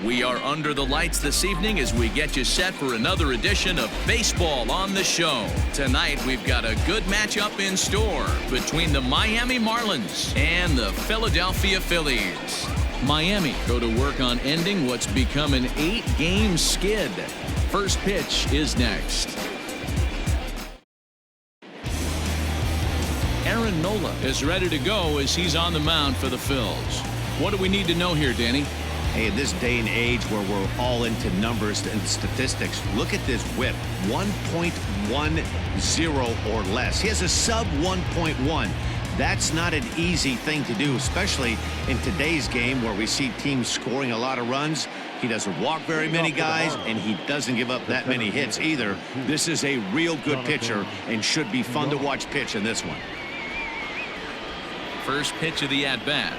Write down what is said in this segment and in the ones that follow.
We are under the lights this evening as we get you set for another edition of Baseball on the Show. Tonight, we've got a good matchup in store between the Miami Marlins and the Philadelphia Phillies. Miami go to work on ending what's become an 8-game skid. First pitch is next. Aaron Nola is ready to go as he's on the mound for the Phils. What do we need to know here, Danny? Hey, in this day and age where we're all into numbers and statistics, look at this whip, 1.10 or less. He has a sub 1.1. That's not an easy thing to do, especially in today's game where we see teams scoring a lot of runs. He doesn't walk very many guys, and he doesn't give up that many hits either. This is a real good pitcher and should be fun to watch pitch in this one. First pitch of the at-bat.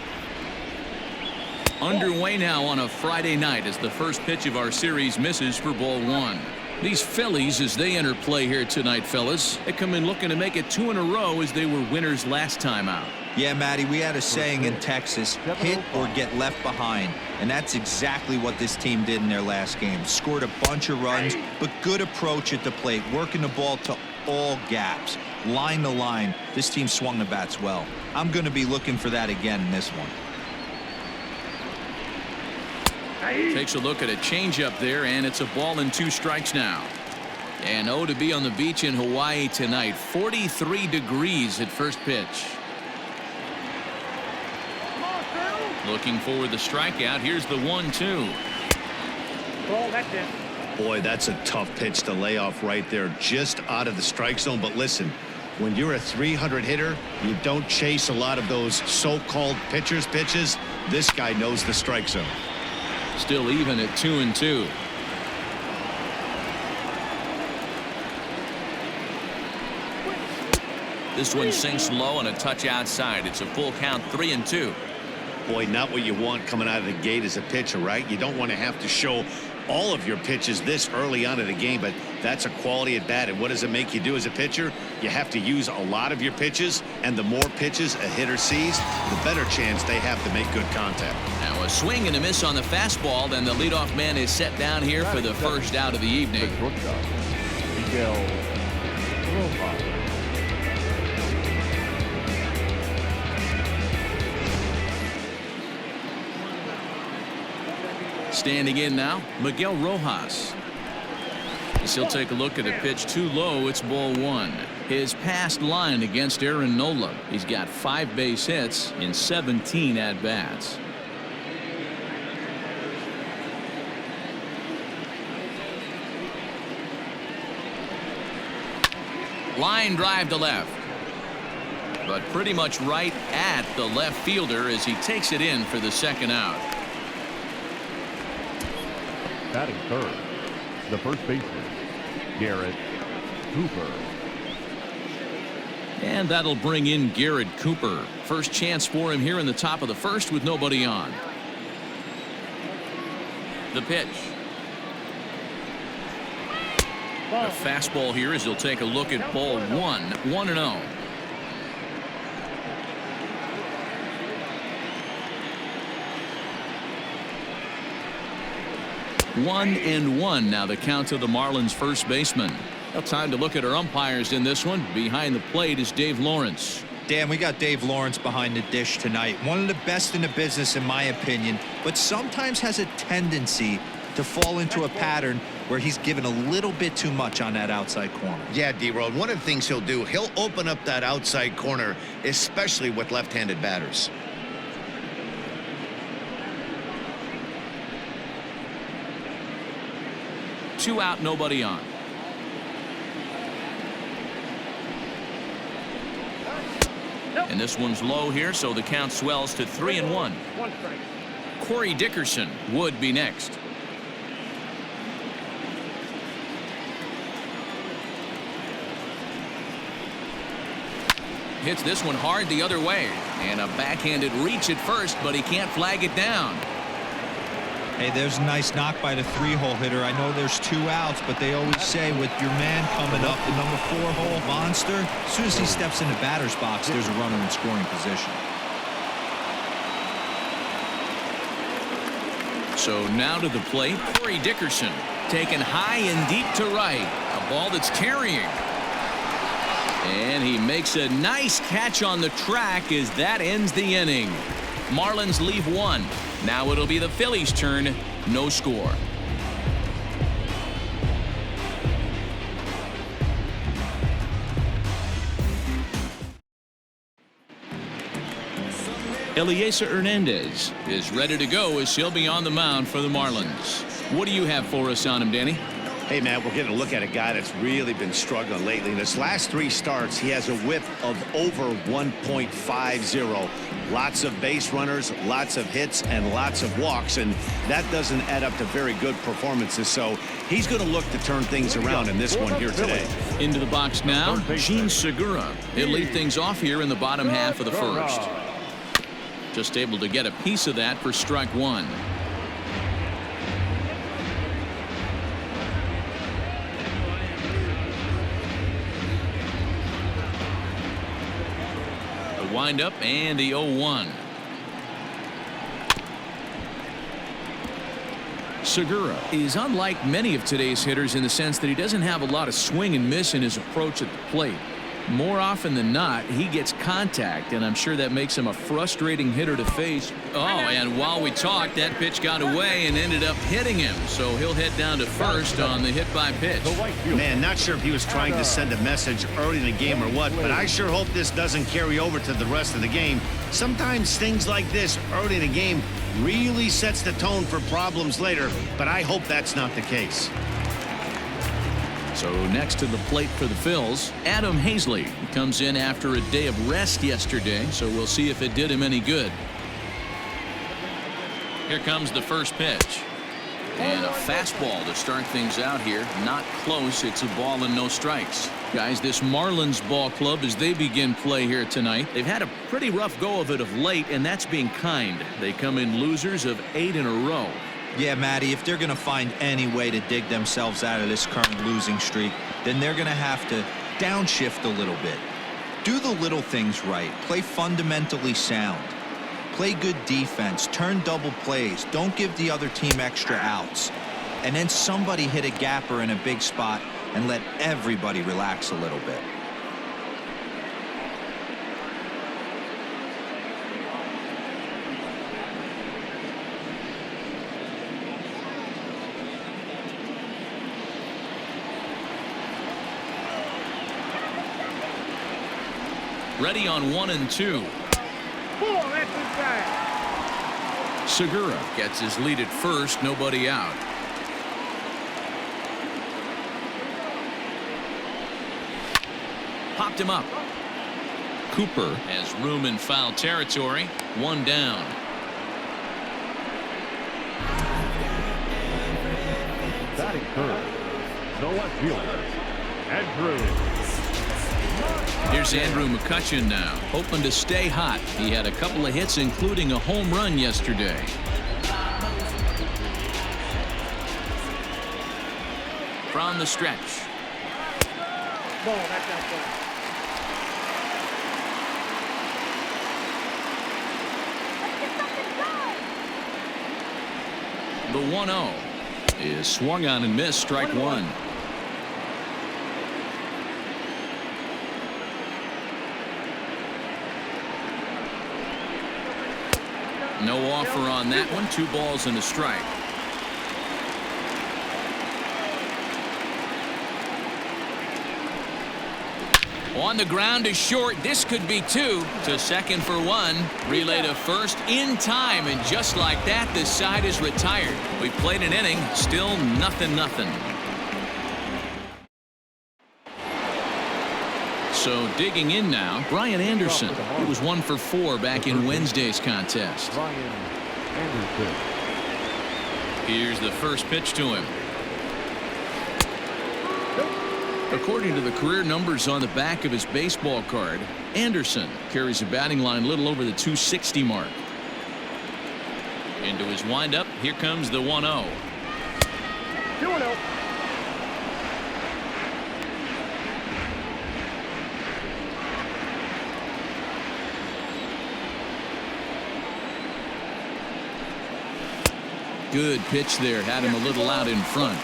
Underway now on a Friday night as the first pitch of our series misses for ball one. These Phillies, as they enter play here tonight, fellas, they come in looking to make it 2 in a row as they were winners last time out. Yeah, Matty, we had a saying in Texas, hit or get left behind. And that's exactly what this team did in their last game. Scored a bunch of runs, but good approach at the plate, working the ball to all gaps. Line to line, this team swung the bats well. I'm going to be looking for that again in this one. Takes a look at a changeup there, and it's a ball and 2 strikes now. And to be on the beach in Hawaii tonight. 43 degrees at first pitch. Looking for the strikeout. Here's the 1-2. Boy, that's a tough pitch to lay off right there, just out of the strike zone. But listen, when you're a 300 hitter, you don't chase a lot of those so-called pitchers' pitches. This guy knows the strike zone. Still even at 2-2. This one sinks low and a touch outside. It's a full count, 3-2. Boy, not what you want coming out of the gate as a pitcher, right? You don't want to have to show all of your pitches this early on in the game, but that's a quality at bat. And what does it make you do as a pitcher? You have to use a lot of your pitches, and the more pitches a hitter sees, the better chance they have to make good contact. Now a swing and a miss on the fastball, then the leadoff man is set down here for the first out of the evening. Standing in now, Miguel Rojas. As he'll take a look at a pitch too low. It's ball 1. His past line against Aaron Nola. He's got 5 base hits in 17 at-bats. Line drive to left. But pretty much right at the left fielder as he takes it in for the second out. Batting third, the first baseman, Garrett Cooper. And that'll bring in Garrett Cooper. First chance for him here in the top of the first with nobody on. The pitch. A fastball here as he'll take a look at ball 1. 1-0. 1-1 now the count to the Marlins first baseman. Now time to look at our umpires in this one. Behind the plate is Dave Lawrence. Dan, we got Dave Lawrence behind the dish tonight. One of the best in the business in my opinion, but sometimes has a tendency to fall into a pattern where he's given a little bit too much on that outside corner. Yeah, D-Road, one of the things he'll do, he'll open up that outside corner, especially with left-handed batters. Two out, nobody on. And this one's low here, so the count swells to 3-1. Corey Dickerson would be next. Hits this one hard the other way. And a backhanded reach at first, but he can't flag it down. Hey, there's a nice knock by the 3-hole hitter. I know there's 2 outs, but they always say with your man coming up, the number 4-hole monster, as soon as he steps in the batter's box, there's a runner in scoring position. So now to the plate, Corey Dickerson. Taken high and deep to right. A ball that's carrying. And he makes a nice catch on the track as that ends the inning. Marlins leave one. Now it'll be the Phillies' turn. No score. Eliezer Hernandez is ready to go as he'll be on the mound for the Marlins. What do you have for us on him, Danny? Hey, man, we're getting a look at a guy that's really been struggling lately. In his last 3 starts, he has a whip of over 1.50. Lots of base runners, lots of hits, and lots of walks, and that doesn't add up to very good performances. So he's going to look to turn things around in this one here today. Into the box now, Gene Segura. He'll lead things off here in the bottom half of the first. Just able to get a piece of that for strike one. The windup and the 0-1. Segura is unlike many of today's hitters in the sense that he doesn't have a lot of swing and miss in his approach at the plate. More often than not, he gets contact, and I'm sure that makes him a frustrating hitter to face. Oh, and while we talked, that pitch got away and ended up hitting him. So he'll head down to first on the hit by pitch. Man, not sure if he was trying to send a message early in the game or what, but I sure hope this doesn't carry over to the rest of the game. Sometimes things like this early in the game really sets the tone for problems later, but I hope that's not the case. So next to the plate for the Phils, Adam Hazley comes in after a day of rest yesterday, so we'll see if it did him any good. Here comes the first pitch. And a fastball to start things out here. Not close. It's a ball and no strikes. Guys, this Marlins ball club, as they begin play here tonight, they've had a pretty rough go of it of late, and that's being kind. They come in losers of 8 in a row. Yeah, Matty, if they're going to find any way to dig themselves out of this current losing streak, then they're going to have to downshift a little bit. Do the little things right. Play fundamentally sound. Play good defense. Turn double plays. Don't give the other team extra outs. And then somebody hit a gapper in a big spot and let everybody relax a little bit. Ready on 1 and 2. Segura gets his lead at first, nobody out. Popped him up. Cooper has room in foul territory. 1 down. Batting third, the left fielder, Andrew. Here's Andrew McCutchen now, hoping to stay hot. He had a couple of hits, including a home run yesterday. From the stretch. The 1-0 is swung on and missed, strike one. No offer on that one. 2 balls and a strike. On the ground to short. This could be 2. To second for 1. Relay to first in time, and just like that, this side is retired. We played an inning. Still 0-0. So digging in now, Brian Anderson. He was 1 for 4 back in Wednesday's contest. Brian Anderson. Here's the first pitch to him. According to the career numbers on the back of his baseball card, Anderson carries a batting line a little over the 260 mark. Into his windup, here comes the 1-0. 2-0. Good pitch there. Had him a little out in front.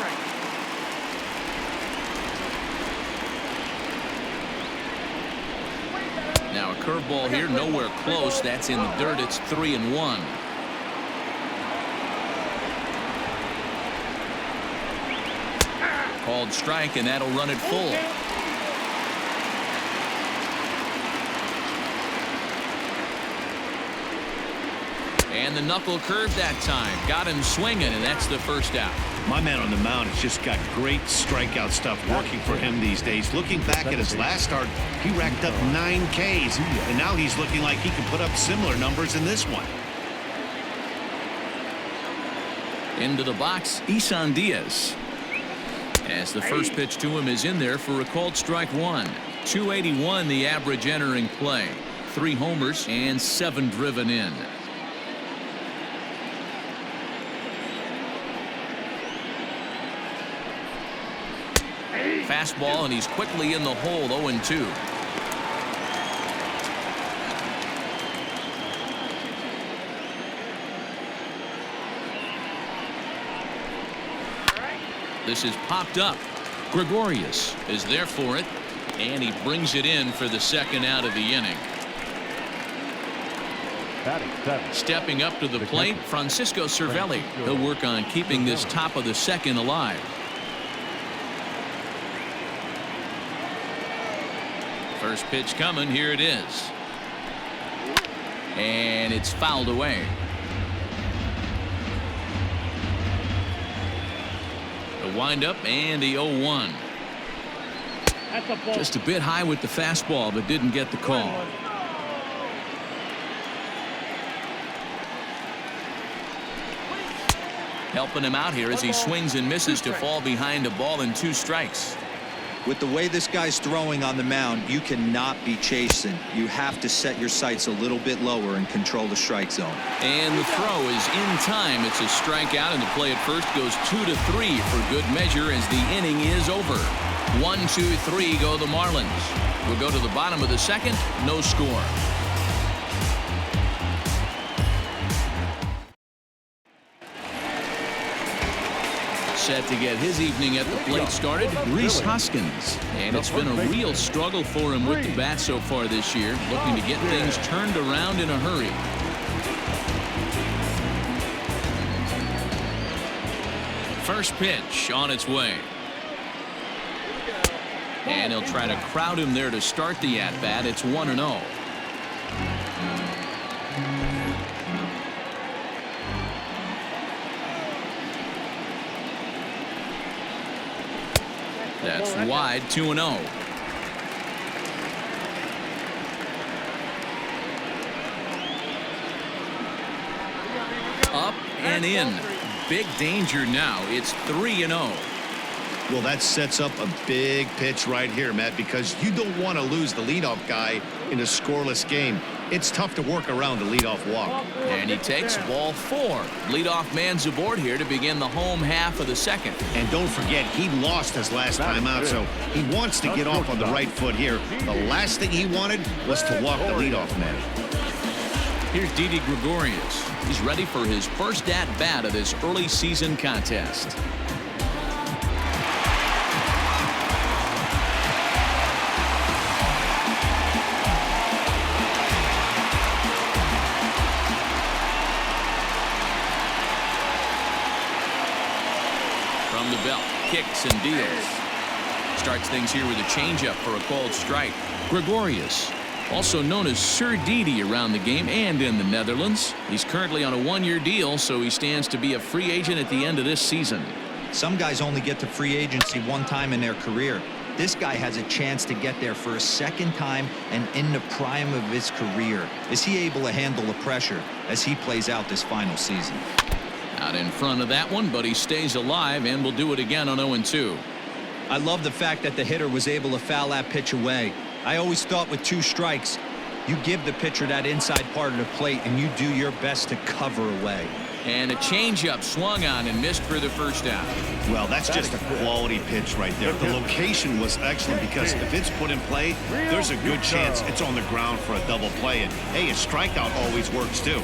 Now a curveball here, nowhere close. That's in the dirt. It's 3-1. Called strike, and that'll run it full. And the knuckle curve that time. Got him swinging, and that's the first out. My man on the mound has just got great strikeout stuff working for him these days. Looking back at his last start, he racked up 9 Ks, and now he's looking like he can put up similar numbers in this one. Into the box, Isan Diaz. As the first pitch to him is in there for a called strike one. 281 the average entering play. 3 homers and 7 driven in. Fastball, and he's quickly in the hole. 0-2. This is popped up. Gregorius is there for it, and he brings it in for the second out of the inning. Stepping up to the plate, Francisco Cervelli. He'll work on keeping this top of the second alive. First pitch coming. Here it is. And it's fouled away. The windup and the 0-1. Just a bit high with the fastball, but didn't get the call. Helping him out here as he swings and misses to fall behind a ball and 2 strikes. With the way this guy's throwing on the mound, you cannot be chasing. You have to set your sights a little bit lower and control the strike zone. And the throw is in time. It's a strikeout, and the play at first goes 2-3 for good measure as the inning is over. 1-2-3 go the Marlins. We'll go to the bottom of the second. No score. Set to get his evening at the plate started, Rhys Hoskins. And it's been a real struggle for him with the bat so far this year, looking to get things turned around in a hurry. First pitch on its way. And he'll try to crowd him there to start the at-bat. It's 1-0. That's wide. 2-0. Up and in. Big danger now. It's 3-0. Well, that sets up a big pitch right here, Matt, because you don't want to lose the leadoff guy in a scoreless game. It's tough to work around the leadoff walk. And he takes ball 4. Leadoff man's aboard here to begin the home half of the second. And don't forget, he lost his last time out, so he wants to get off on the right foot here. The last thing he wanted was to walk the leadoff man. Here's Didi Gregorius. He's ready for his first at-bat of this early season contest. From the belt, kicks and deals. Starts things here with a changeup for a called strike. Gregorius, also known as Sir Didi around the game and in the Netherlands. He's currently on a 1-year deal, so he stands to be a free agent at the end of this season. Some guys only get to free agency one time in their career. This guy has a chance to get there for a second time and in the prime of his career. Is he able to handle the pressure as he plays out this final season? Out in front of that one, but he stays alive and will do it again on 0-2. I love the fact that the hitter was able to foul that pitch away. I always thought with 2 strikes, you give the pitcher that inside part of the plate and you do your best to cover away. And a changeup swung on and missed for the first out. Well, that's just a quality pitch right there. The location was excellent because if it's put in play, there's a good chance it's on the ground for a double play. And, hey, a strikeout always works, too.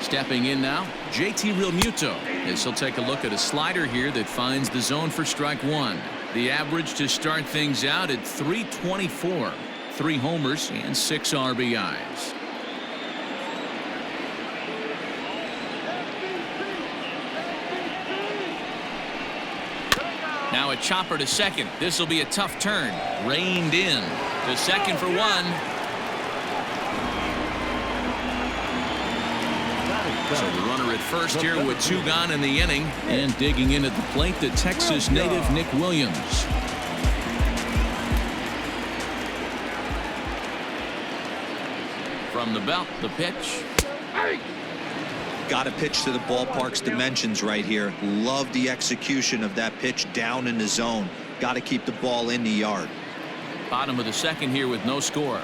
Stepping in now, JT Realmuto, as he'll take a look at a slider here that finds the zone for strike one. The average to start things out at .324, 3 homers and 6 RBIs. Now a chopper to second. This will be a tough turn. Reined in to second for one. So the runner at first here with 2 gone in the inning. And digging in at the plate, the Texas native Nick Williams. From the belt, the pitch. Got to pitch to the ballpark's dimensions right here. Love the execution of that pitch down in the zone. Got to keep the ball in the yard. Bottom of the second here with no score.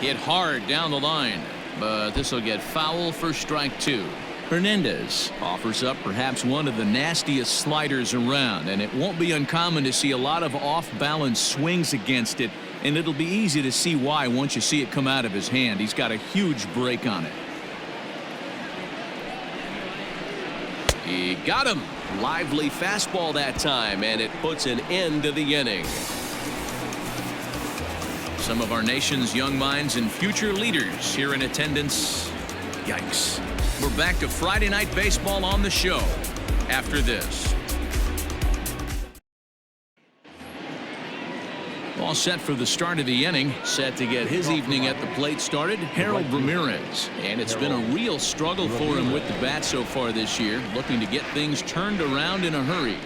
Hit hard down the line, but this will get foul for strike 2. Hernandez offers up perhaps one of the nastiest sliders around, and it won't be uncommon to see a lot of off-balance swings against it, and it'll be easy to see why once you see it come out of his hand. He's got a huge break on it. He got him. Lively fastball that time, and it puts an end to the inning. Some of our nation's young minds and future leaders here in attendance. Yikes. We're back to Friday Night Baseball on the show after this. All set for the start of the inning. Set to get his evening at the plate started, Harold Ramirez. And it's been a real struggle for him with the bat so far this year, looking to get things turned around in a hurry.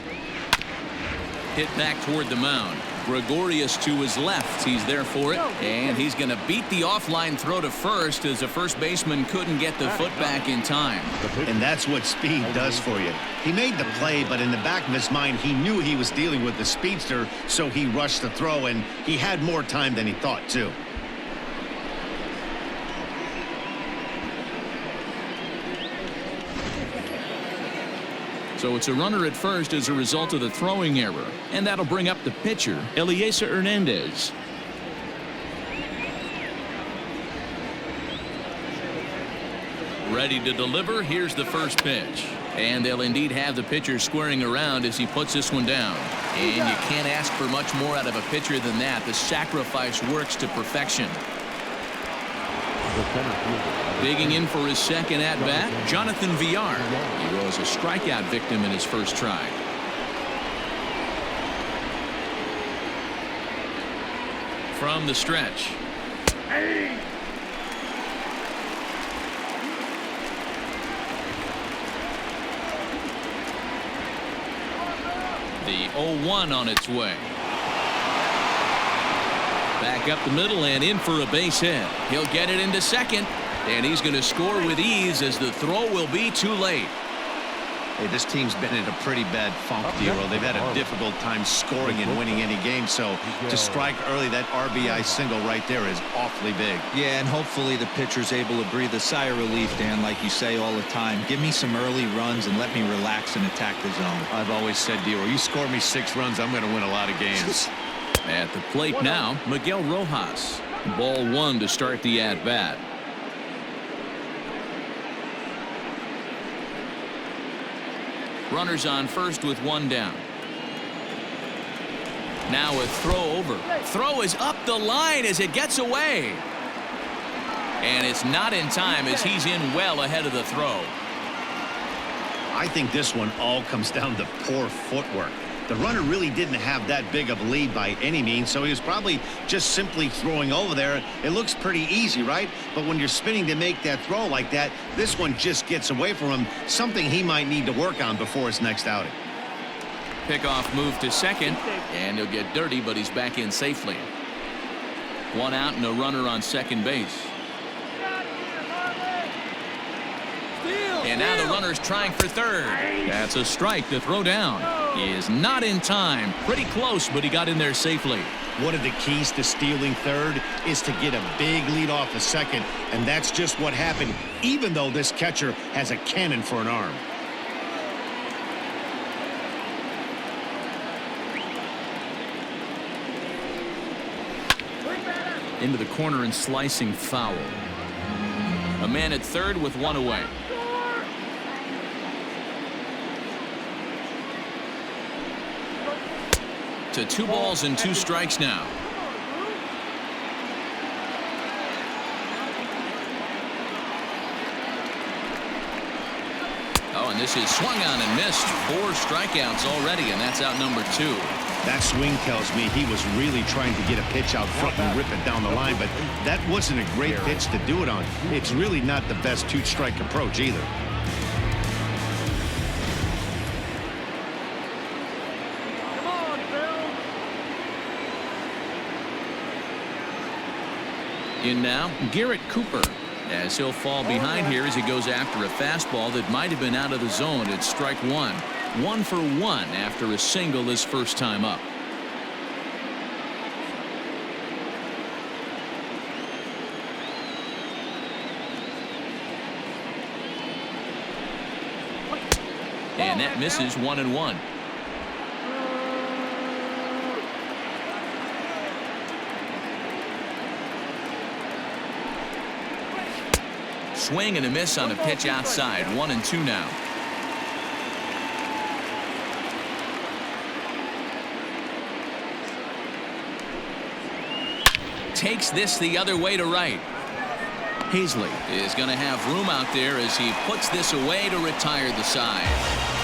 Hit back toward the mound. Gregorius to his left. He's there for it, and he's going to beat the offline throw to first as the first baseman couldn't get the foot back in time. And that's what speed does for you. He made the play, but in the back of his mind, he knew he was dealing with the speedster, so he rushed the throw, and he had more time than he thought, too. So it's a runner at first as a result of the throwing error, and that'll bring up the pitcher, Eliezer Hernandez. Ready to deliver. Here's the first pitch, and they'll indeed have the pitcher squaring around as he puts this one down. And you can't ask for much more out of a pitcher than that. The sacrifice works to perfection. Digging in for his second at-bat, Jonathan Villar. He was a strikeout victim in his first try. From the stretch. The 0-1 on its way. Back up the middle and in for a base hit. He'll get it into second, and he's going to score with ease as the throw will be too late. Hey, this team's been in a pretty bad funk, Dero. They've had a difficult time scoring and winning any game, so to strike early, that RBI single right there is awfully big. Yeah, and hopefully the pitcher's able to breathe a sigh of relief, Dan, like you say all the time. Give me some early runs and let me relax and attack the zone. I've always said, Dero, you score me 6 runs, I'm going to win a lot of games. At the plate now, Miguel Rojas. Ball 1 to start the at-bat. Runners on first with 1 down. Now a throw over. Throw is up the line as it gets away. And it's not in time as he's in well ahead of the throw. I think this one all comes down to poor footwork. The runner really didn't have that big of a lead by any means, so he was probably just simply throwing over there. It looks pretty easy, right? But when you're spinning to make that throw like that, this one just gets away from him, something he might need to work on before his next outing. Pickoff move to second, and he'll get dirty, but he's back in safely. 1 out and a runner on second base. And now the runner's trying for third. That's a strike. The throw down is not in time. Pretty close, but he got in there safely. One of the keys to stealing third is to get a big lead off the second, and that's just what happened, even though this catcher has a cannon for an arm. Into the corner and slicing foul. A man at third with one away. To 2 balls and 2 strikes now. Oh, and this is swung on and missed. 4 strikeouts already, and that's out number 2. That swing tells me he was really trying to get a pitch out front and rip it down the line, but that wasn't a great pitch to do it on. It's really not the best 2-strike approach either. Come on, Phil. In now, Garrett Cooper, as he'll fall behind here as he goes after a fastball that might have been out of the zone. It's strike 1. 1 for 1 after a single his first time up. And that misses 1-1. Swing and a miss on a pitch outside. 1-2 now. Takes this the other way to right. Hazley is going to have room out there as he puts this away to retire the side.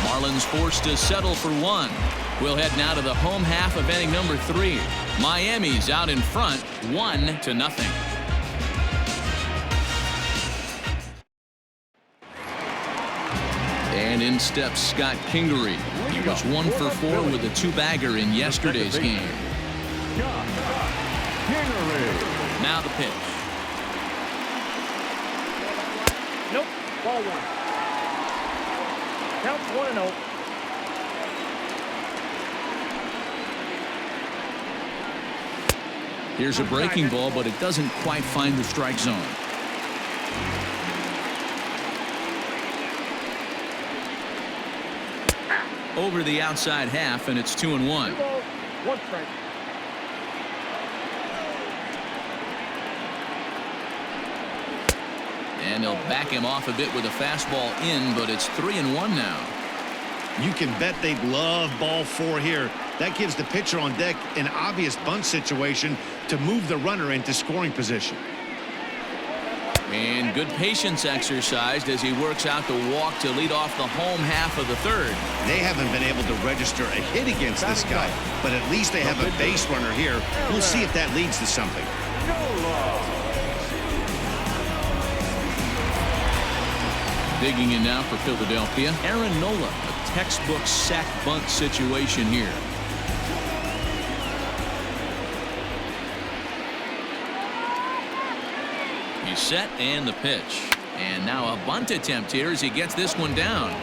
Marlins forced to settle for 1. We'll head now to the home half of inning number 3. Miami's out in front, 1-0. And in steps Scott Kingery. He was 1 for 4 with a 2-bagger in yesterday's game. Now the pitch. Nope. Ball 1. Counts 1-0. Here's a breaking ball, but it doesn't quite find the strike zone. Over the outside half, and it's 2-1. 2 balls, 1 strike. And they'll back him off a bit with a fastball in, but it's 3-1 now. You can bet they'd love ball 4 here. That gives the pitcher on deck an obvious bunt situation to move the runner into scoring position. And good patience exercised as he works out the walk to lead off the home half of the 3rd. They haven't been able to register a hit against this guy, but at least they have a base runner here. We'll see if that leads to something. Digging in now for Philadelphia, Aaron Nola. A textbook sack bunt situation here. He's set and the pitch. And now a bunt attempt here as he gets this one down.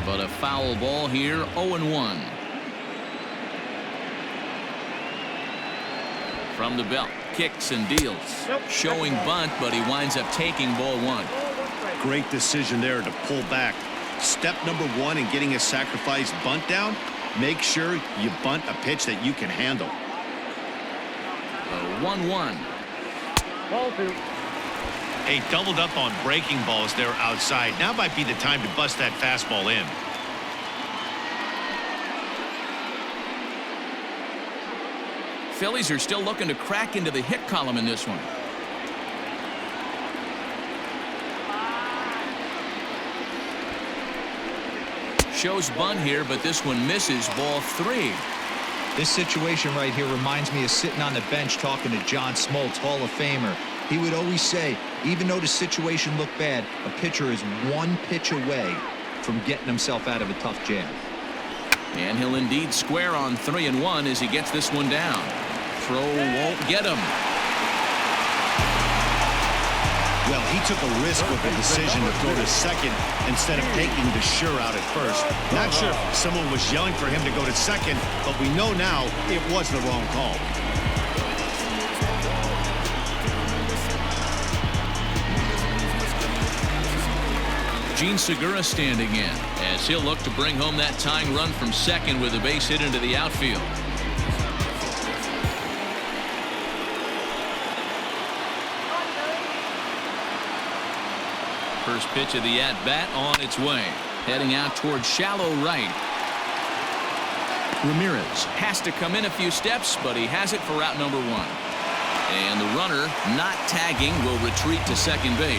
But a foul ball here, 0-1. From the belt, kicks and deals. Showing bunt, but he winds up taking ball 1. Great decision there to pull back. Step number 1 in getting a sacrifice bunt down, make sure you bunt a pitch that you can handle. 1-1. Ball 2. They doubled up on breaking balls there outside. Now might be the time to bust that fastball in. Phillies are still looking to crack into the hit column in this one. Shows bunt here, but this one misses. Ball 3. This situation right here reminds me of sitting on the bench talking to John Smoltz, Hall of Famer. He would always say, even though the situation looked bad, a pitcher is 1 pitch away from getting himself out of a tough jam. And he'll indeed square on 3-1 as he gets this one down. Throw won't get him. Well, he took a risk with the decision to throw to second instead of taking the sure out at first. Not sure if someone was yelling for him to go to second, but we know now it was the wrong call. Gene Segura standing in as he'll look to bring home that tying run from second with a base hit into the outfield. First pitch of the at-bat on its way. Heading out towards shallow right. Ramirez has to come in a few steps, but he has it for route number 1. And the runner, not tagging, will retreat to second base.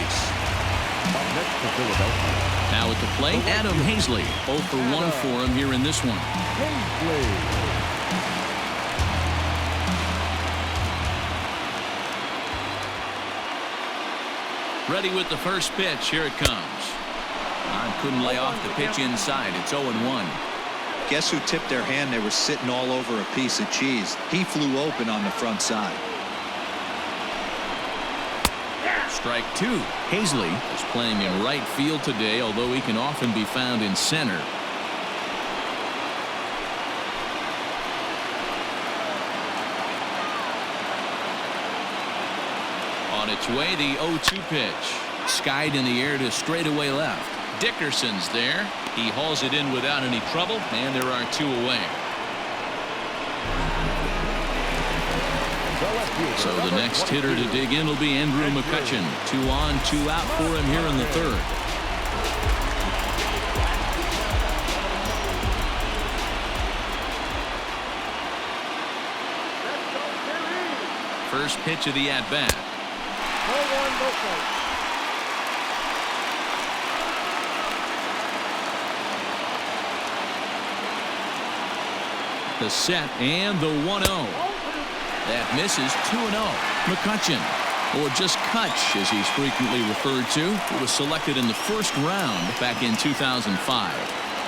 Now at the plate, Adam Hazley. 0 for 1 for him here in this one. Ready with the first pitch. Here it comes. Couldn't lay off the pitch inside. It's 0-1. Guess who tipped their hand? They were sitting all over a piece of cheese. He flew open on the front side. Strike 2. Hazley is playing in right field today, although he can often be found in center. On its way, the 0-2 pitch. Skied in the air to straightaway left. Dickerson's there. He hauls it in without any trouble, and there are 2 away. So the next hitter to dig in will be Andrew McCutchen. 2 on, 2 out for him here in the third. First pitch of the at-bat. The set and the 1-0. That misses. 2-0. McCutchen, or just Kutch as he's frequently referred to, who was selected in the first round back in 2005.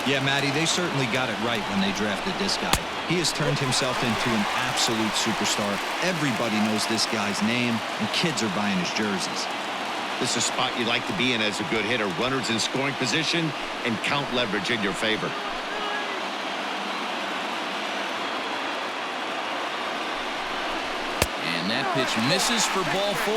Yeah, Matty, they certainly got it right when they drafted this guy. He has turned himself into an absolute superstar. Everybody knows this guy's name, and kids are buying his jerseys. This is a spot you like to be in as a good hitter. Runners in scoring position and count leverage in your favor. And that pitch misses for ball 4.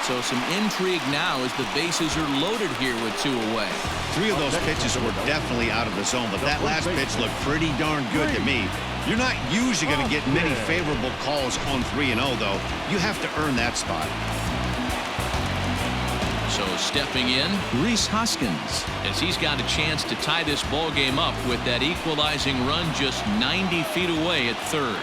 So some intrigue now as the bases are loaded here with 2 away. 3 of those pitches were definitely out of the zone, but that last pitch looked pretty darn good to me. You're not usually going to get many favorable calls on 3-0, though. You have to earn that spot. So stepping in, Rhys Hoskins, as he's got a chance to tie this ball game up with that equalizing run just 90 feet away at third.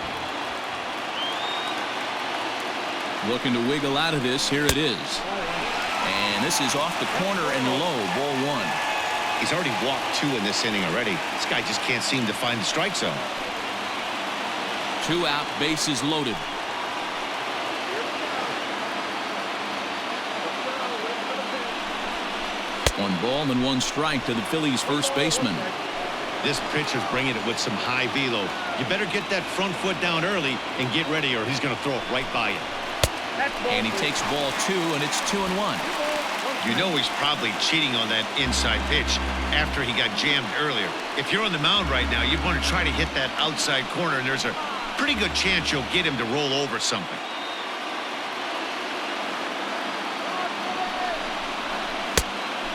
Looking to wiggle out of this. Here it is. And this is off the corner and low. Ball 1. He's already walked 2 in this inning already. This guy just can't seem to find the strike zone. 2 out, bases loaded. One ball and 1 strike to the Phillies' first baseman. This pitcher's bringing it with some high velo. You better get that front foot down early and get ready, or he's going to throw it right by you. And he takes ball 2, and it's 2-1. You know he's probably cheating on that inside pitch after he got jammed earlier. If you're on the mound right now, you want to try to hit that outside corner, and there's a pretty good chance you'll get him to roll over something.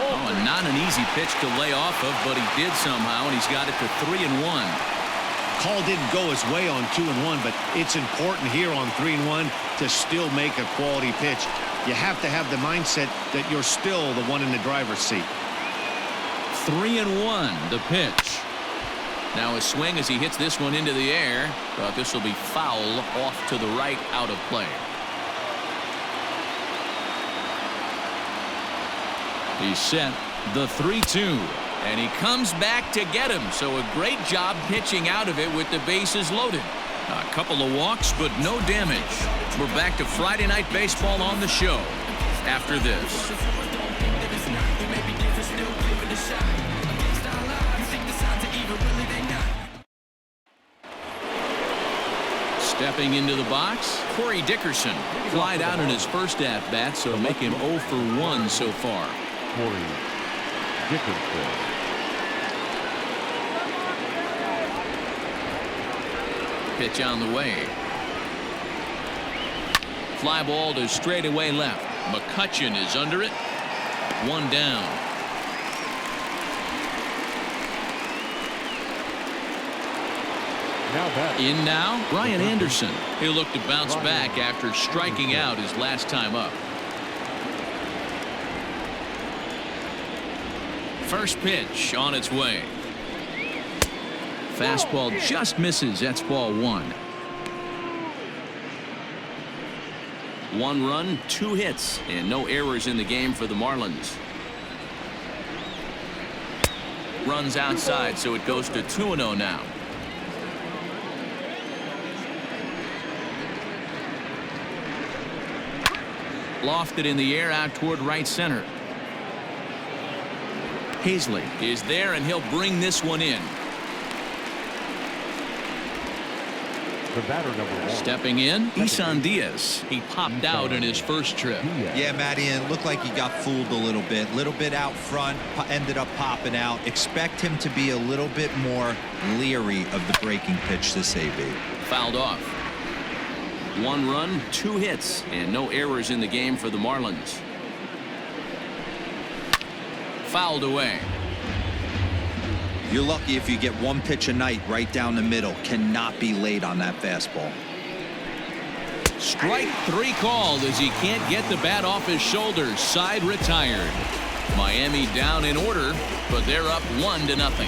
Oh, and not an easy pitch to lay off of, but he did somehow, and he's got it to 3-1. Call didn't go his way on 2-1, but it's important here on 3-1 to still make a quality pitch. You have to have the mindset that you're still the one in the driver's seat. 3-1, the pitch. Now a swing as he hits this one into the air, but this will be foul off to the right, out of play. He's set, the 3-2. And he comes back to get him. So a great job pitching out of it with the bases loaded. A couple of walks, but no damage. We're back to Friday Night Baseball on the show after this. Stepping into the box, Corey Dickerson. Flied out in his first at-bat, so make him 0 for 1 so far. Corey Dickerson. Pitch on the way. Fly ball to straightaway left. McCutchen is under it. 1 down. In now, Brian Anderson. He'll look to bounce back after striking out his last time up. First pitch on its way. Fastball just misses. That's ball one. 1 run, 2 hits, and no errors in the game for the Marlins. Runs outside, so it goes to 2-0 now. Lofted in the air out toward right center. Hazley is there, and he'll bring this one in. The batter, number 1. Stepping in, Isan Diaz. He popped out in his first trip. Yeah, Matty, and it looked like he got fooled a little bit out front, ended up popping out. Expect him to be a little bit more leery of the breaking pitch this AB. Fouled off. 1 run, 2 hits, and no errors in the game for the Marlins. Fouled away. You're lucky if you get 1 pitch a night right down the middle. Cannot be late on that fastball. Strike 3 called as he can't get the bat off his shoulders. Side retired. Miami down in order, but they're up 1-0.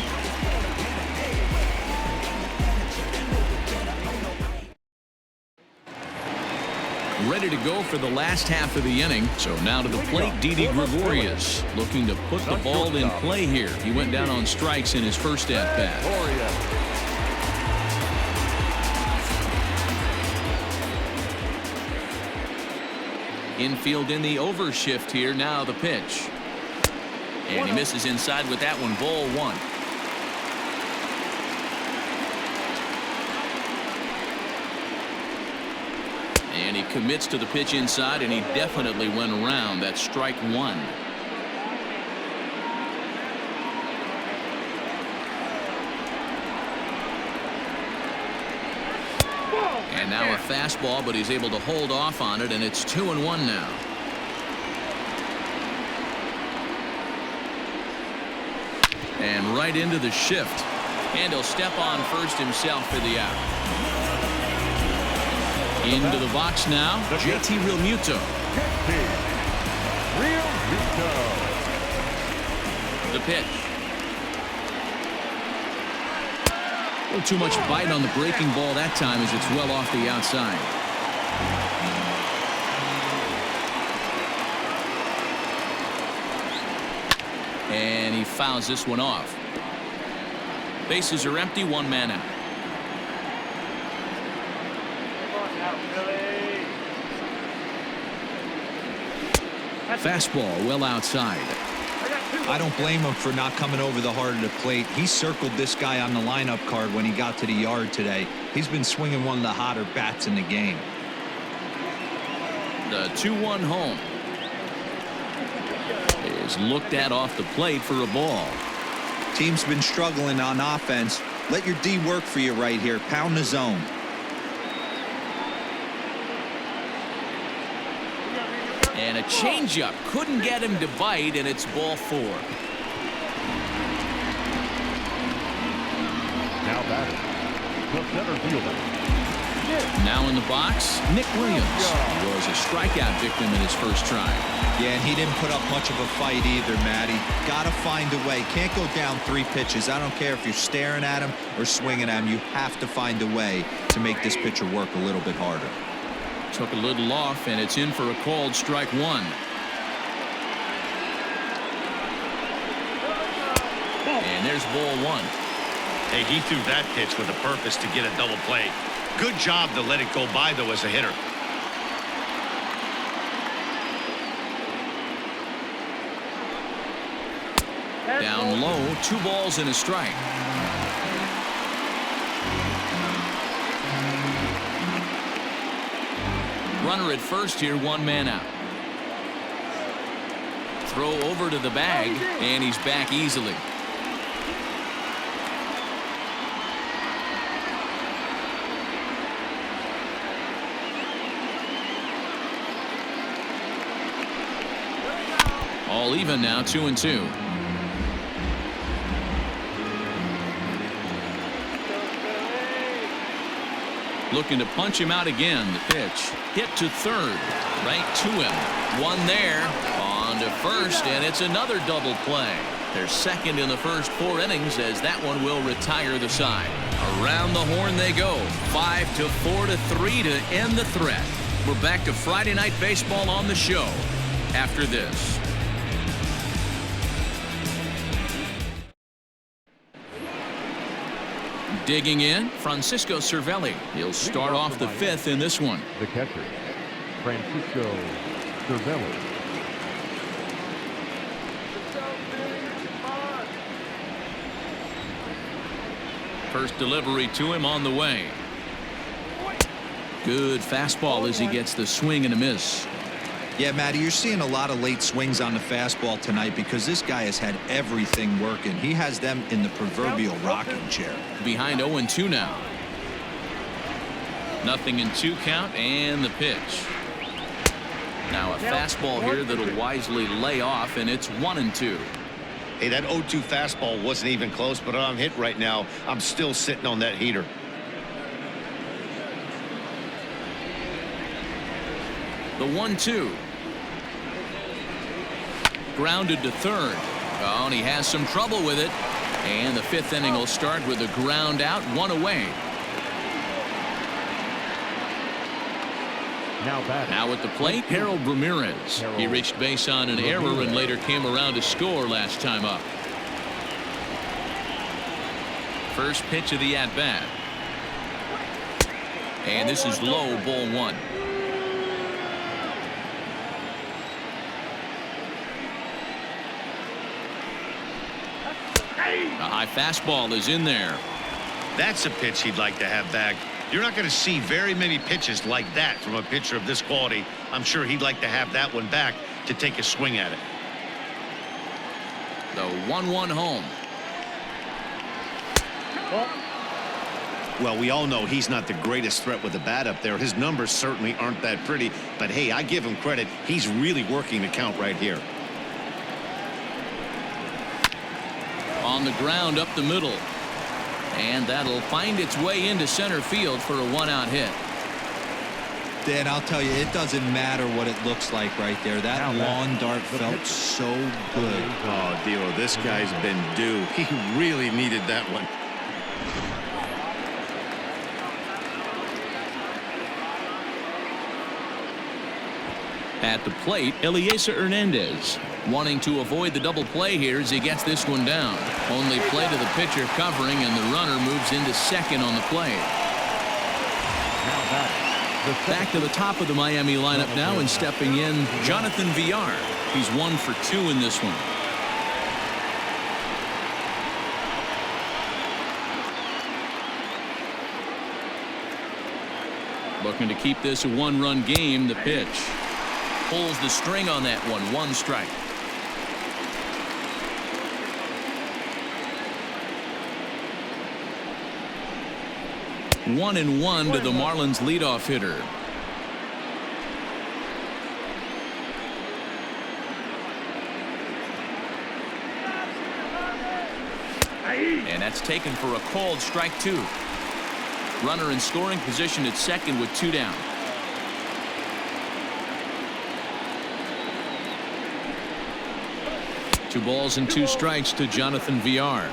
Ready to go for the last half of the inning. So now to the plate, Didi Gregorius looking to put the ball in play here. He went down on strikes in his first at bat. Infield in the overshift here. Now the pitch. And he misses inside with that one. Ball 1. And he commits to the pitch inside, and he definitely went around. That's strike 1. And now a fastball, but he's able to hold off on it, and it's 2-1 now. And right into the shift. And he'll step on first himself for the out. Into the box now, JT Realmuto. The pitch. A little too much bite on the breaking ball that time as it's well off the outside. And he fouls this one off. Bases are empty, 1 man out. Fastball well outside. I don't blame him for not coming over the heart of the plate. He circled this guy on the lineup card when he got to the yard today. He's been swinging one of the hotter bats in the game. The 2-1 home is looked at off the plate for a ball. Team's been struggling on offense. Let your D work for you right here. Pound the zone. And a changeup couldn't get him to bite, and it's ball 4. Now batting, the center fielder. Now in the box, Nick Williams. He was a strikeout victim in his first try. Yeah, and he didn't put up much of a fight either, Matty. Gotta find a way. Can't go down 3 pitches. I don't care if you're staring at him or swinging at him. You have to find a way to make this pitcher work a little bit harder. Took a little off, and it's in for a called strike 1. And there's ball 1. Hey, he threw that pitch with a purpose to get a double play. Good job to let it go by, though, as a hitter. Down low, 2 balls and a strike. Runner at first here, 1 man out. Throw over to the bag, and he's back easily. All even now, 2-2. Looking to punch him out again. The pitch hit to third, right to him. One there, on to first, and it's another double play. They're second in the first 4 innings as that one will retire the side. Around the horn they go. 5-4 to 3 to end the threat. We're back to Friday Night Baseball on the show after this. Digging in, Francisco Cervelli. He'll start off the 5th in this one. The catcher, Francisco Cervelli. First delivery to him on the way. Good fastball as he gets the swing and a miss. Yeah, Matty, you're seeing a lot of late swings on the fastball tonight because this guy has had everything working. He has them in the proverbial rocking chair. Behind 0-2 now. Nothing in 2 count and the pitch. Now a fastball here that'll wisely lay off, and it's 1-2. Hey, that 0-2 fastball wasn't even close, but I'm hit right now. I'm still sitting on that heater. The 1-2. Grounded to third. Oh, and he has some trouble with it. And the 5th inning will start with a ground out, 1 away. Now at the plate, Harold Ramirez. He reached base on an error and later came around to score last time up. First pitch of the at-bat. And this is low, ball 1. A high fastball is in there. That's a pitch he'd like to have back. You're not going to see very many pitches like that from a pitcher of this quality. I'm sure he'd like to have that one back to take a swing at it. The 1-1 home. Well, we all know he's not the greatest threat with the bat up there. His numbers certainly aren't that pretty. But, hey, I give him credit. He's really working the count right here. On the ground up the middle. And that'll find its way into center field for a 1-out hit. Dan, I'll tell you, it doesn't matter what it looks like right there. That lawn dart felt so good. Oh, Dio, this guy's been due. He really needed that one. At the plate, Eliezer Hernandez. Wanting to avoid the double play here as he gets this one down. Only play to the pitcher covering, and the runner moves into second on the play. Back to the top of the Miami lineup now, and stepping in, Jonathan Villar. He's 1 for 2 in this one. Looking to keep this a 1-run game. The pitch. Pulls the string on that one. 1 strike. One and 1 to the Marlins leadoff hitter. And that's taken for a called strike 2. Runner in scoring position at second with 2 down. Two balls and 2 strikes to Jonathan Villar.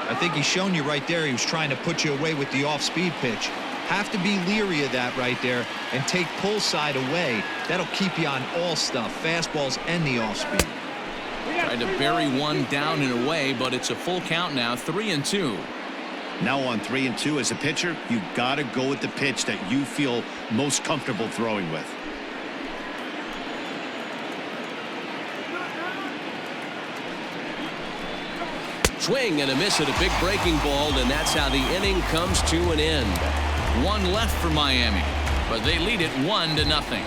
I think he's shown you right there. He was trying to put you away with the off-speed pitch. Have to be leery of that right there and take pull side away. That'll keep you on all stuff, fastballs and the off-speed. Tried to bury one down and away, but it's a full count now. 3-2. Now on 3-2 as a pitcher, you got to go with the pitch that you feel most comfortable throwing with. Swing and a miss at a big breaking ball, and that's how the inning comes to an end. 1 left for Miami, but they lead it 1-0.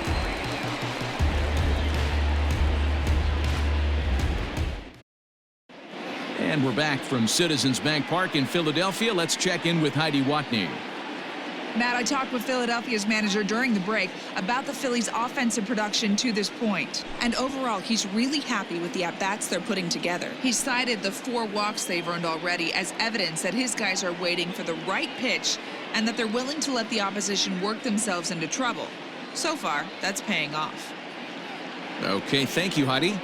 And we're back from Citizens Bank Park in Philadelphia. Let's check in with Heidi Watney. Matt, I talked with Philadelphia's manager during the break about the Phillies' offensive production to this point. And overall, he's really happy with the at-bats they're putting together. He cited the 4 walks they've earned already as evidence that his guys are waiting for the right pitch and that they're willing to let the opposition work themselves into trouble. So far, that's paying off. Okay, thank you, Heidi.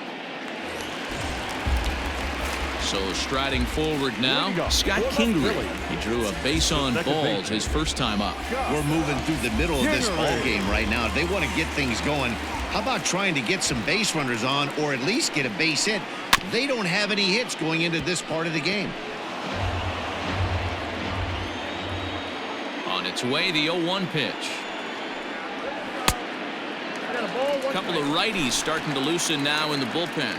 So striding forward now, Scott Kingery. He drew a base on balls his first time up. We're moving through the middle of this ball game right now. If they want to get things going, how about trying to get some base runners on or at least get a base hit? They don't have any hits going into this part of the game. On its way, the 0-1 pitch. A couple of righties starting to loosen now in the bullpen.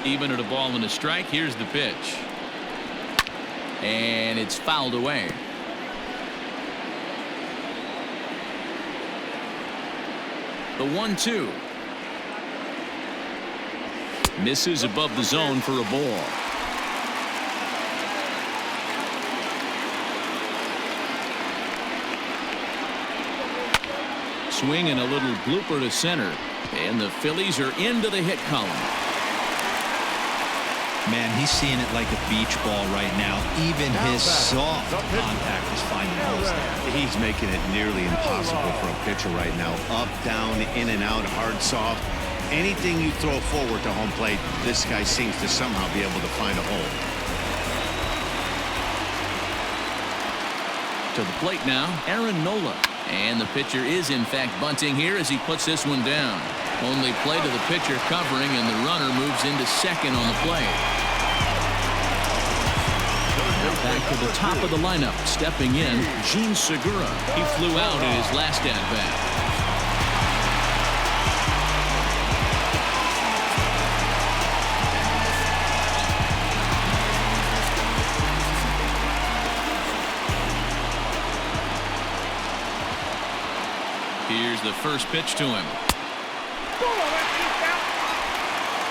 Even at a ball and a strike, here's the pitch. And it's fouled away. The 1-2. Misses above the zone for a ball. Swing and a little blooper to center. And the Phillies are into the hit column. Man, he's seeing it like a beach ball right now. Even his soft contact is finding holes there. He's making it nearly impossible for a pitcher right now. Up, down, in and out, hard, soft. Anything you throw forward to home plate, this guy seems to somehow be able to find a hole. To the plate now, Aaron Nola. And the pitcher is in fact bunting here as he puts this one down. Only play to the pitcher covering, and the runner moves into second on the play. Back to the top of the lineup, stepping in, Gene Segura. He flew out in his last at-bat. Here's the first pitch to him.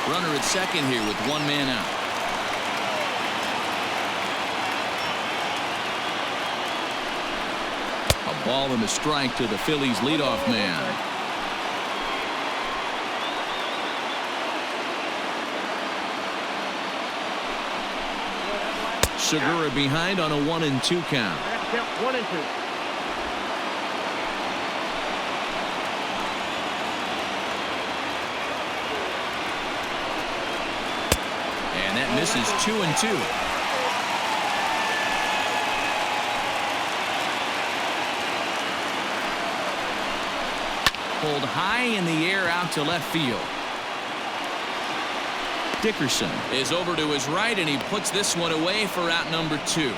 Runner at second here with one man out. A ball and a strike to the Phillies leadoff man. Segura behind on a 1-2 count. 1-2. And that misses 2-2. Pulled high in the air out to left field. Dickerson is over to his right, and he puts this one away for out number 2.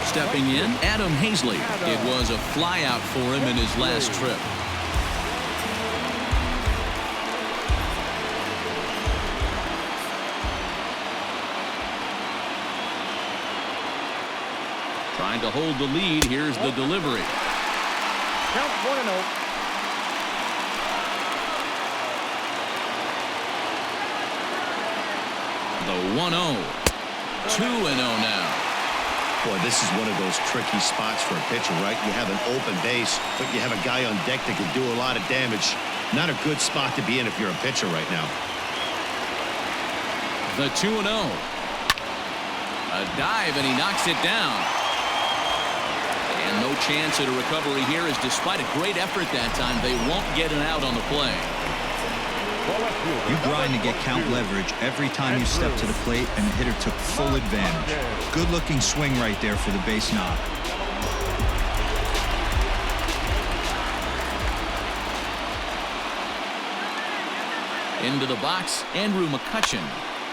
Stepping in, Adam Hazley. It was a flyout for him in his last trip. Trying to hold the lead. Here's the delivery. Count 1-0. The 1-0. 2-0 now. Boy, this is one of those tricky spots for a pitcher, right? You have an open base, but you have a guy on deck that can do a lot of damage. Not a good spot to be in if you're a pitcher right now. The 2-0. A dive, and he knocks it down. And no chance at a recovery here, as despite a great effort that time, they won't get an out on the play. You grind to get count leverage every time you step to the plate, and the hitter took full advantage. Good looking swing right there for the base knock. Into the box, Andrew McCutchen,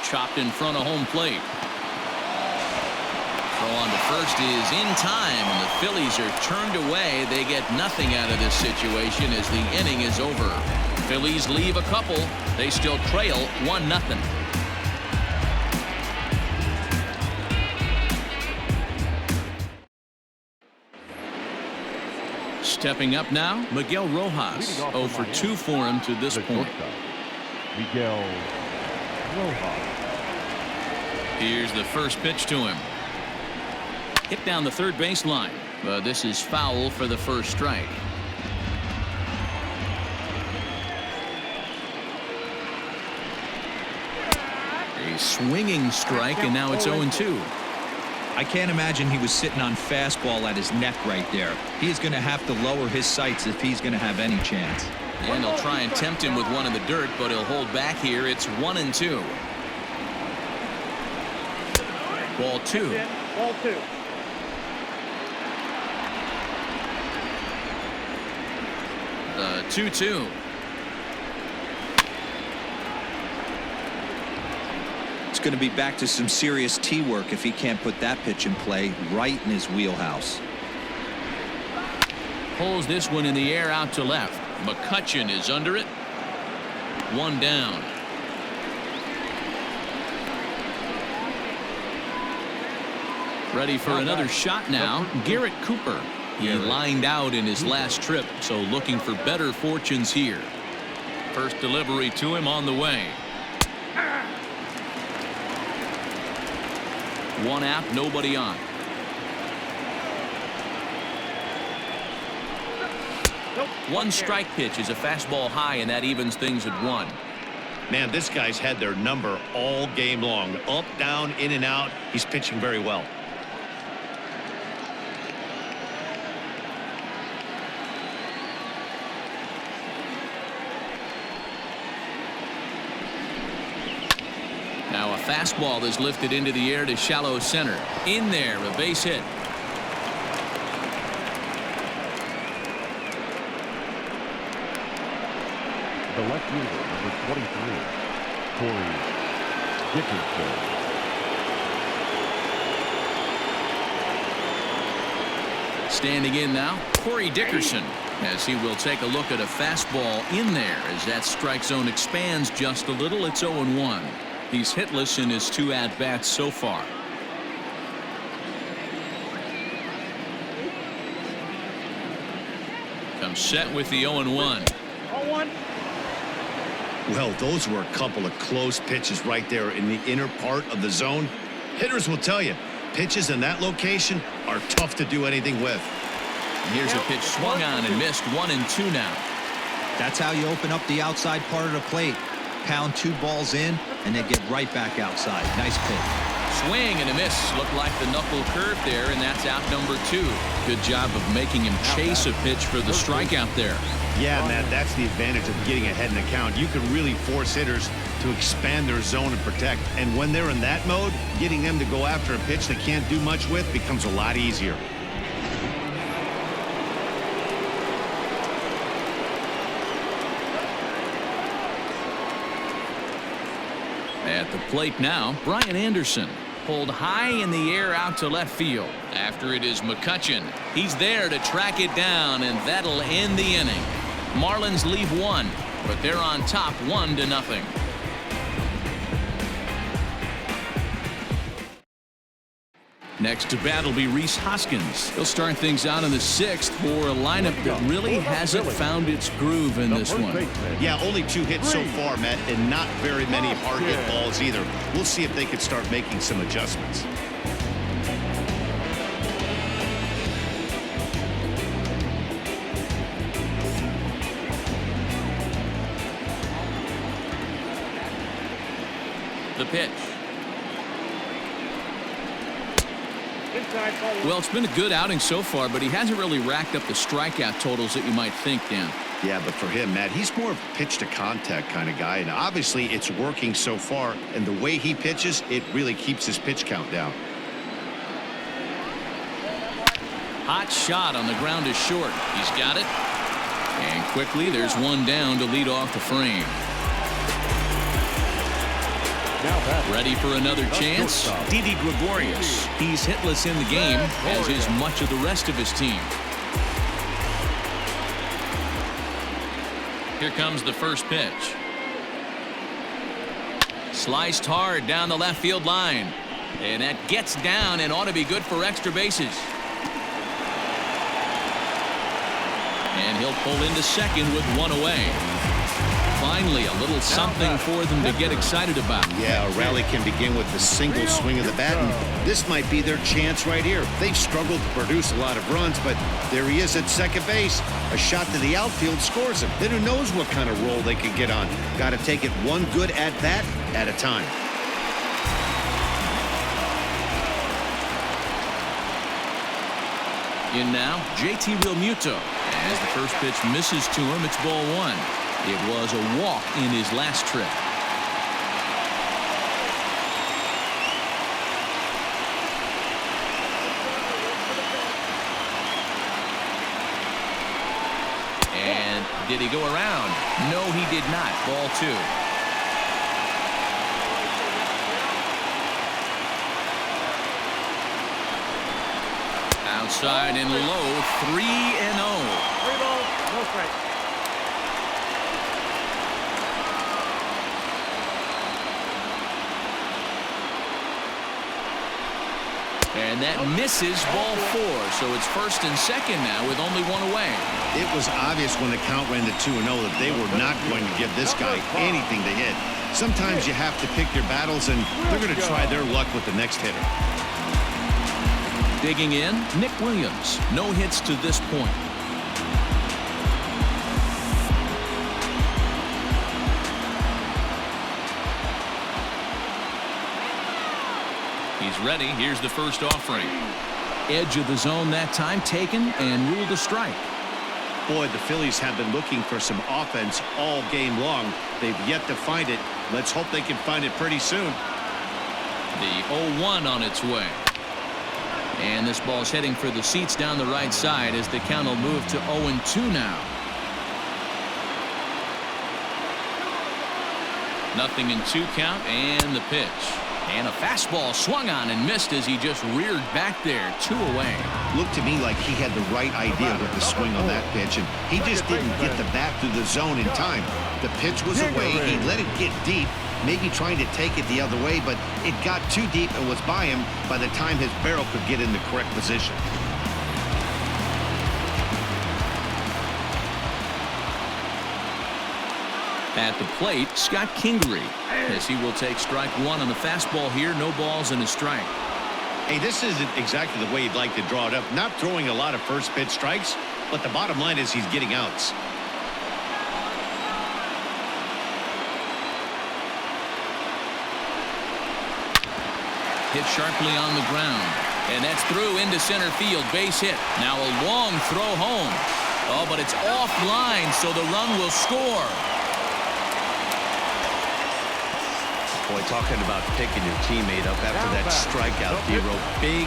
chopped in front of home plate. Throw on to first is in time, and the Phillies are turned away. They get nothing out of this situation as the inning is over. Phillies leave a couple. They still trail 1-0. Stepping up now, Miguel Rojas. 0 for 2 for him to this point. Miguel Rojas. Here's the first pitch to him. Hit down the third baseline. This is foul for the first strike. A swinging strike, and now it's 0-2. I can't imagine he was sitting on fastball at his neck right there. He's going to have to lower his sights if he's going to have any chance. And he'll try and tempt him with one in the dirt, but he'll hold back here. It's 1-2. Ball 2. Ball 2. The 2-2. It's going to be back to some serious tee work if he can't put that pitch in play right in his wheelhouse. Pulls this one in the air out to left. McCutchen is under it. One down. Ready for another shot now. Garrett Cooper. He lined out in his last trip, so looking for better fortunes here. First delivery to him on the way. One out, nobody on. One strike pitch is a fastball high, and that evens things at 1. Man, this guy's had their number all game long. Up, down, in and out. He's pitching very well. Now a fastball is lifted into the air to shallow center. In there, a base hit. The left fielder, number 23, Corey Dickerson. Standing in now, Corey Dickerson, as he will take a look at a fastball in there as that strike zone expands just a little. It's 0-1. He's hitless in his 2 at-bats so far. Comes set with the 0-1. 0-1. Well, those were a couple of close pitches right there in the inner part of the zone. Hitters will tell you, pitches in that location are tough to do anything with. And here's a pitch swung on and missed. 1-2 now. That's how you open up the outside part of the plate. Pound 2 balls in, and then get right back outside. Nice pitch. Swing and a miss. Looked like the knuckle curve there, and that's out number 2. Good job of making him chase a pitch for the strikeout there. Yeah, Matt, that's the advantage of getting ahead in the count. You can really force hitters to expand their zone and protect. And when they're in that mode, getting them to go after a pitch they can't do much with becomes a lot easier. At the plate now, Brian Anderson. Pulled high in the air out to left field. After it is McCutchen. He's there to track it down, and that'll end the inning. Marlins leave 1, but they're on top 1-0. Next to bat will be Rhys Hoskins. He'll start things out in the 6th for a lineup that really hasn't found its groove in this one. Yeah, only 2 hits so far, Matt, and not very many hard hit balls either. We'll see if they can start making some adjustments. The pitch. Inside ball 1. Well, it's been a good outing so far, but he hasn't really racked up the strikeout totals that you might think, Dan. Yeah, but for him, Matt, he's more of a pitch to contact kind of guy, and obviously it's working so far, and the way he pitches, it really keeps his pitch count down. Hot shot on the ground is short. He's got it. And quickly there's one down to lead off the frame. Ready for another chance? Didi Gregorius. He's hitless in the game, as is much of the rest of his team. Here comes the first pitch. Sliced hard down the left field line. And that gets down and ought to be good for extra bases. And he'll pull into second with 1 away. Finally, a little something for them to get excited about. Yeah, a rally can begin with the single swing of the bat, and this might be their chance right here. They've struggled to produce a lot of runs, but there he is at second base. A shot to the outfield scores him. Then who knows what kind of roll they can get on. Got to take it one good at-bat at a time. In now, JT Realmuto. As the first pitch misses to him, it's ball one. It was a walk in his last trip. And did he go around? No, he did not. Ball two. Outside and low, 3-0. 3 balls, no strikes. And that misses ball four. So it's first and second now with only one away. It was obvious when the count ran to 2-0 that they were not going to give this guy anything to hit. Sometimes you have to pick your battles, and they're going to try their luck with the next hitter. Digging in, Nick Williams. No hits to this point. He's ready. Here's the first offering. Edge of the zone that time taken and ruled a strike. Boy, the Phillies have been looking for some offense all game long. They've yet to find it. Let's hope they can find it pretty soon. The 0-1 on its way. And this ball's heading for the seats down the right side as the count will move to 0-2 now. Nothing in 2 count and the pitch. And a fastball swung on and missed as he just reared back there. 2 away. Looked to me like he had the right idea with the swing on that pitch, and he just didn't get the bat through the zone in time. The pitch was away. He let it get deep, maybe trying to take it the other way, but it got too deep and was by him by the time his barrel could get in the correct position. At the plate, Scott Kingery, as he will take strike one on the fastball here. No balls and a strike. Hey, this isn't exactly the way you'd like to draw it up. Not throwing a lot of first pitch strikes, but the bottom line is he's getting outs. Hit sharply on the ground. And that's through into center field. Base hit. Now a long throw home. Oh, but it's offline, so the run will score. Boy, talking about picking your teammate up after that strikeout, Dero. Big,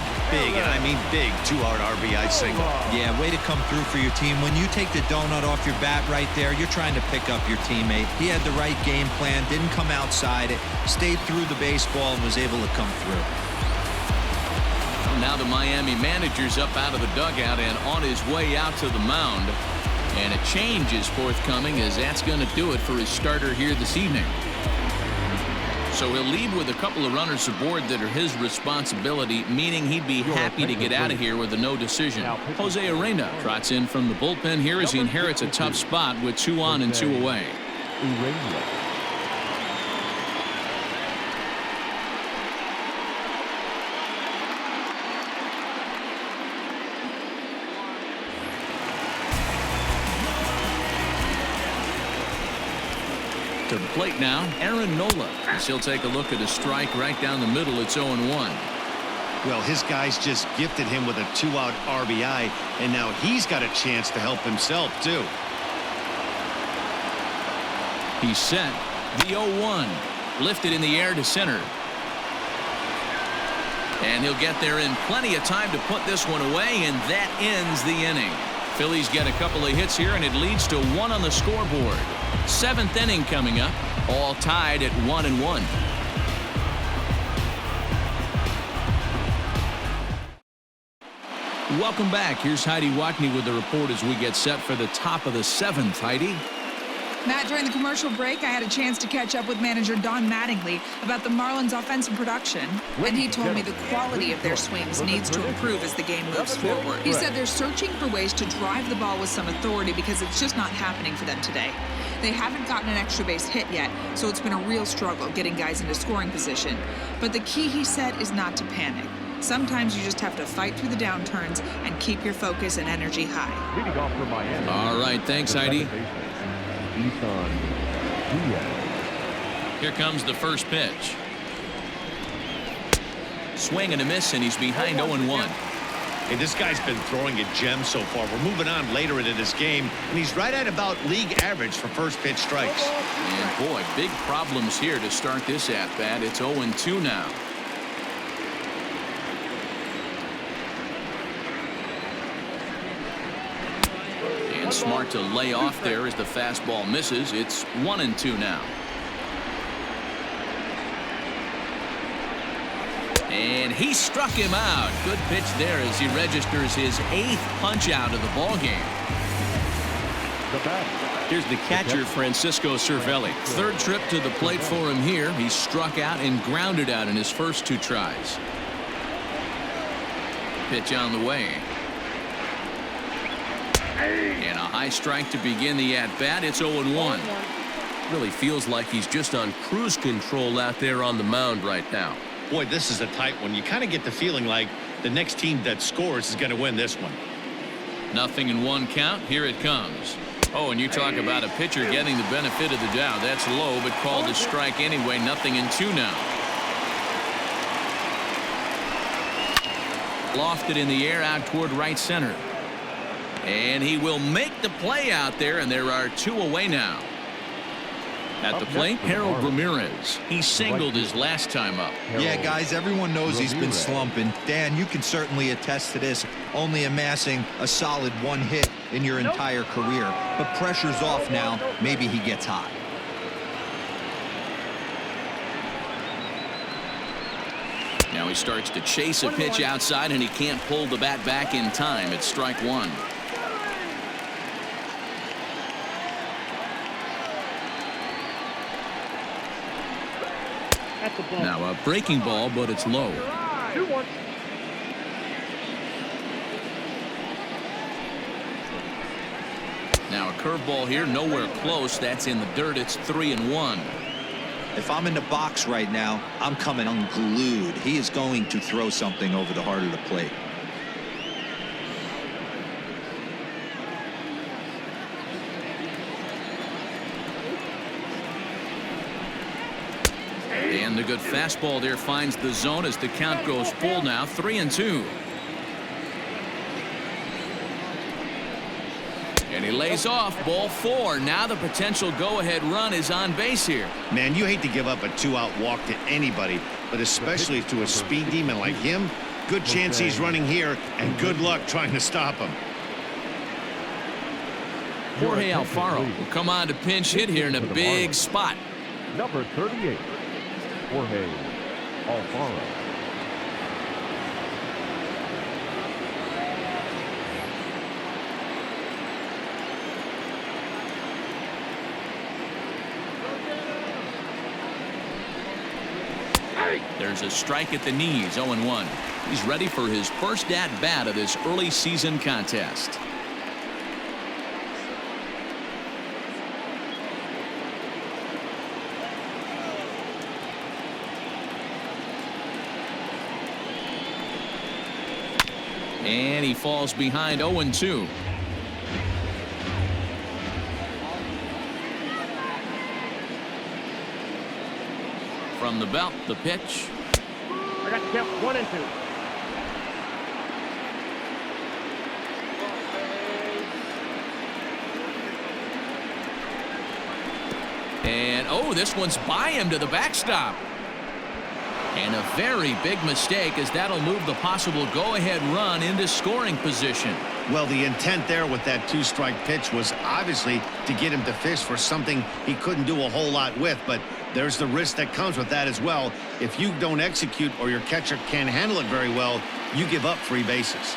and I mean big, 2-out RBI single. Yeah, way to come through for your team. When you take the donut off your bat right there, you're trying to pick up your teammate. He had the right game plan, didn't come outside it, stayed through the baseball, and was able to come through. Now the Miami manager's up out of the dugout and on his way out to the mound. And a change is forthcoming, as that's going to do it for his starter here this evening. So he'll lead with a couple of runners aboard that are his responsibility, meaning he'd be happy to get out of here with a no decision. Jose Arena trots in from the bullpen here as he inherits a tough spot with 2 on and 2 away. To the plate now, Aaron Nola, as he'll take a look at a strike right down the middle. It's 0-1. Well, his guys just gifted him with a 2-out RBI, and now he's got a chance to help himself, too. He's set. The 0-1. Lifted in the air to center. And he'll get there in plenty of time to put this one away, and that ends the inning. Phillies get a couple of hits here, and it leads to 1 on the scoreboard. 7th inning coming up, all tied at 1-1. Welcome back. Here's Heidi Watney with the report as we get set for the top of the 7th. Heidi? Matt, during the commercial break, I had a chance to catch up with manager Don Mattingly about the Marlins' offensive production, and he told me the quality of their swings needs to improve as the game moves forward. He said they're searching for ways to drive the ball with some authority because it's just not happening for them today. They haven't gotten an extra base hit yet, so it's been a real struggle getting guys into scoring position. But the key, he said, is not to panic. Sometimes you just have to fight through the downturns and keep your focus and energy high. All right, thanks, Heidi. Here comes the first pitch. Swing and a miss, and he's behind 0-1. Hey, this guy's been throwing a gem so far. We're moving on later into this game, and he's right at about league average for first pitch strikes. And boy, big problems here to start this at-bat. It's 0-2 now. And smart to lay off there as the fastball misses. It's 1-2 now. And he struck him out. Good pitch there as he registers his 8th punch out of the ball game. Here's the catcher, Francisco Cervelli. 3rd trip to the plate for him here. He struck out and grounded out in his first 2 tries. Pitch on the way. And a high strike to begin the at-bat. It's 0-1. Really feels like he's just on cruise control out there on the mound right now. Boy, this is a tight one. You kind of get the feeling like the next team that scores is going to win this one. 0-1 count. Here it comes. Oh, and you talk about a pitcher getting the benefit of the doubt. That's low, but called a strike anyway. 0-2 now. Lofted in the air out toward right center. And he will make the play out there, and there are 2 away now. At the plate, Harold Ramirez. He singled his last time up. Yeah, guys, everyone knows he's been slumping. Dan, you can certainly attest to this, only amassing a solid 1 hit in your entire career. But pressure's off now. Maybe he gets hot. Now he starts to chase a pitch outside, and he can't pull the bat back in time. It's strike 1. Now a breaking ball, but it's low. 2-1. Now a curveball here, nowhere close. That's in the dirt. It's 3-1. If I'm in the box right now, I'm coming unglued. He is going to throw something over the heart of the plate. And the good fastball there finds the zone as the count goes full now. 3-2. And he lays off. Ball 4. Now the potential go-ahead run is on base here. Man, you hate to give up a 2-out walk to anybody, but especially to a speed demon like him. Good chance he's running here, and good luck trying to stop him. Jorge Alfaro will come on to pinch hit here in a big spot. Number 38, Jorge Alfaro. There's a strike at the knees. 0-1. He's ready for his first at-bat of this early season contest. And he falls behind. 0-2. From the belt, the pitch. I got to count 1 and 2. And oh, this one's by him to the backstop. And a very big mistake, as that'll move the possible go-ahead run into scoring position. Well, the intent there with that 2-strike pitch was obviously to get him to fish for something he couldn't do a whole lot with, but there's the risk that comes with that as well. If you don't execute or your catcher can't handle it very well, you give up free bases.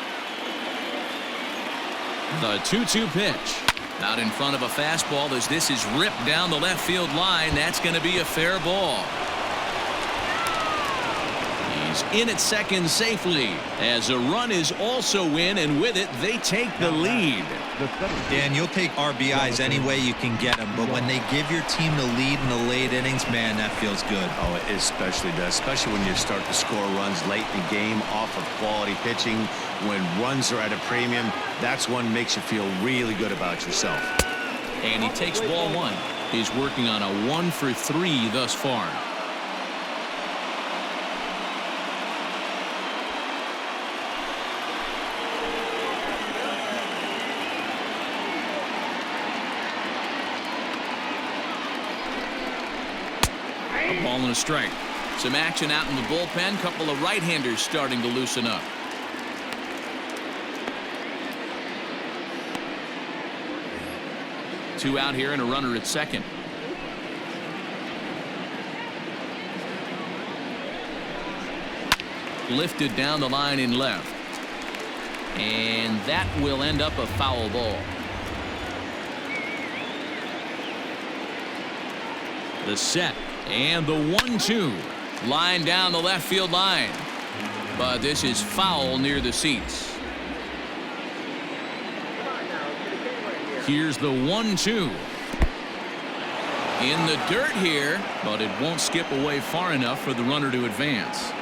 The 2-2 pitch. Out in front of a fastball as this is ripped down the left field line. That's going to be a fair ball. He's in at second safely as a run is also in, and with it they take the lead. Dan, you'll take RBIs any way you can get them, but when they give your team the lead in the late innings, man, that feels good. Oh, it especially does, especially when you start to score runs late in the game off of quality pitching. When runs are at a premium, that's one makes you feel really good about yourself. And he takes ball 1. He's working on a 1 for 3 thus far. A ball and a strike. Some action out in the bullpen. Couple of right-handers starting to loosen up. Two out here and a runner at second. Lifted down the line in left. And that will end up a foul ball. The set and the 1-2. Line down the left field line. But this is foul near the seats. Here's the 1-2. In the dirt here, but it won't skip away far enough for the runner to advance.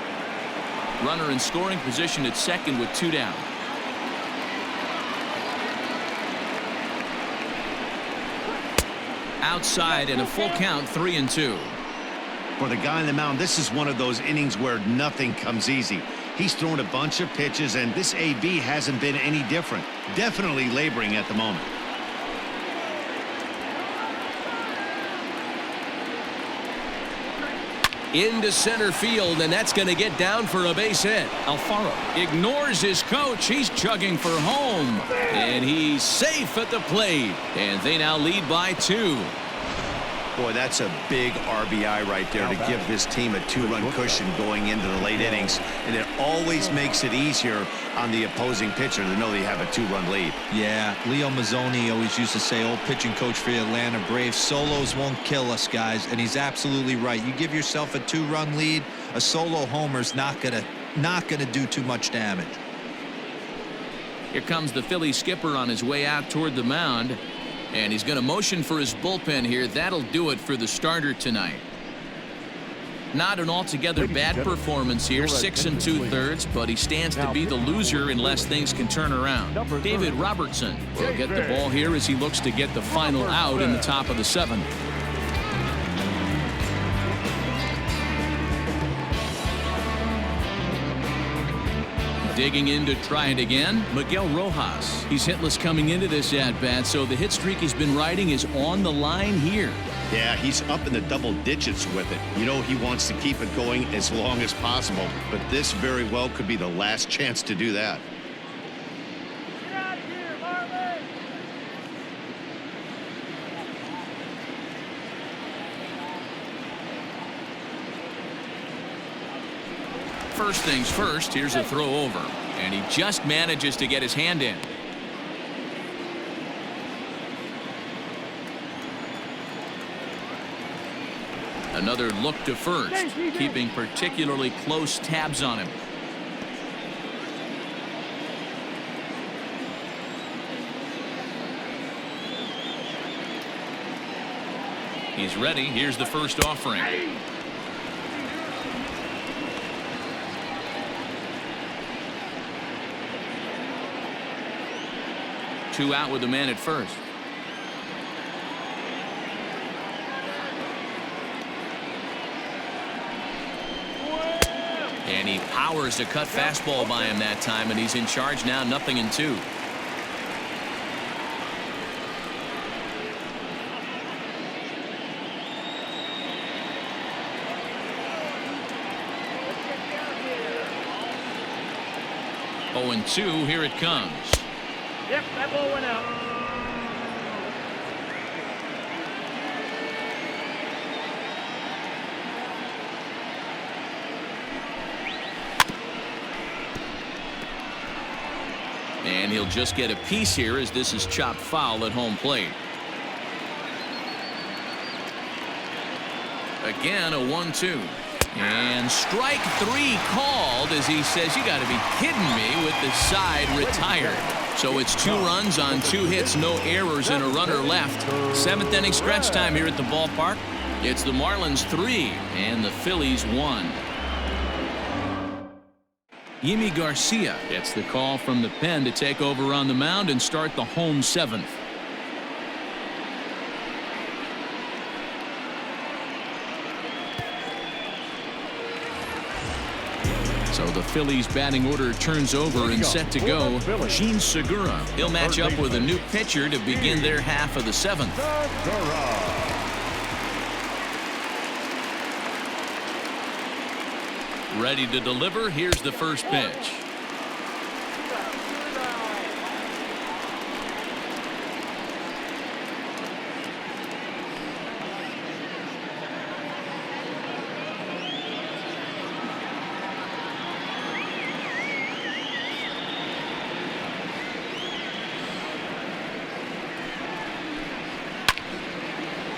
Runner in scoring position at second with two down. Outside and a full count, 3-2. For the guy on the mound, this is one of those innings where nothing comes easy. He's thrown a bunch of pitches, and this AB hasn't been any different. Definitely laboring at the moment. Into center field, and that's going to get down for a base hit. Alfaro ignores his coach. He's chugging for home, and he's safe at the plate. And they now lead by 2. Boy, that's a big RBI right there to give this team a 2-run cushion going into the late innings. And it always makes it easier on the opposing pitcher to know they have a 2-run lead. Yeah, Leo Mazzoni always used to say, old pitching coach for the Atlanta Braves, solos won't kill us, guys. And he's absolutely right. You give yourself a 2-run lead, a solo homer's not gonna do too much damage. Here comes the Philly skipper on his way out toward the mound. And he's going to motion for his bullpen here. That'll do it for the starter tonight. Not an altogether bad performance here, 6 2/3, but he stands to be the loser unless things can turn around. David Robertson will get the ball here as he looks to get the final out in the top of the 7th. Digging in to try it again, Miguel Rojas. He's hitless coming into this at-bat, so the hit streak he's been riding is on the line here. Yeah, he's up in the double digits with it. You know he wants to keep it going as long as possible, but this very well could be the last chance to do that. Get out of here, Marlins! First things first, here's a throw over, and he just manages to get his hand in. Another look to first, keeping particularly close tabs on him. He's ready. Here's the first offering. Two out with the man at first. And he powers a cut fastball by him that time, and he's in charge now, 0-2. Oh, and 2, here it comes. Yep, that ball went out. And he'll just get a piece here as this is chopped foul at home plate. Again, a 1-2. And strike 3 called as he says, you got to be kidding me, with the side retired. So it's 2 runs on 2 hits, no errors, and a runner left. 7th inning stretch time here at the ballpark. It's the Marlins 3 and the Phillies 1. Yimi Garcia gets the call from the pen to take over on the mound and start the home 7th. So the Phillies batting order turns over and set to go. Gene Segura. He'll match up with a new pitcher to begin their half of the 7th. Ready to deliver. Here's the first pitch.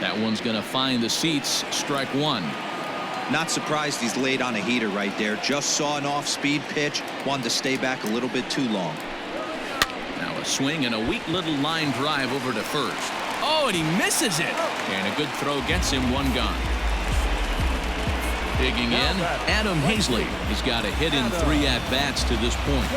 That one's going to find the seats. Strike one. Not surprised he's laid on a heater right there. Just saw an off-speed pitch. Wanted to stay back a little bit too long. Now a swing and a weak little line drive over to first. Oh, and he misses it. And a good throw gets him one gone. Digging in, Adam Hazley. He's got a hit in 3 at-bats to this point.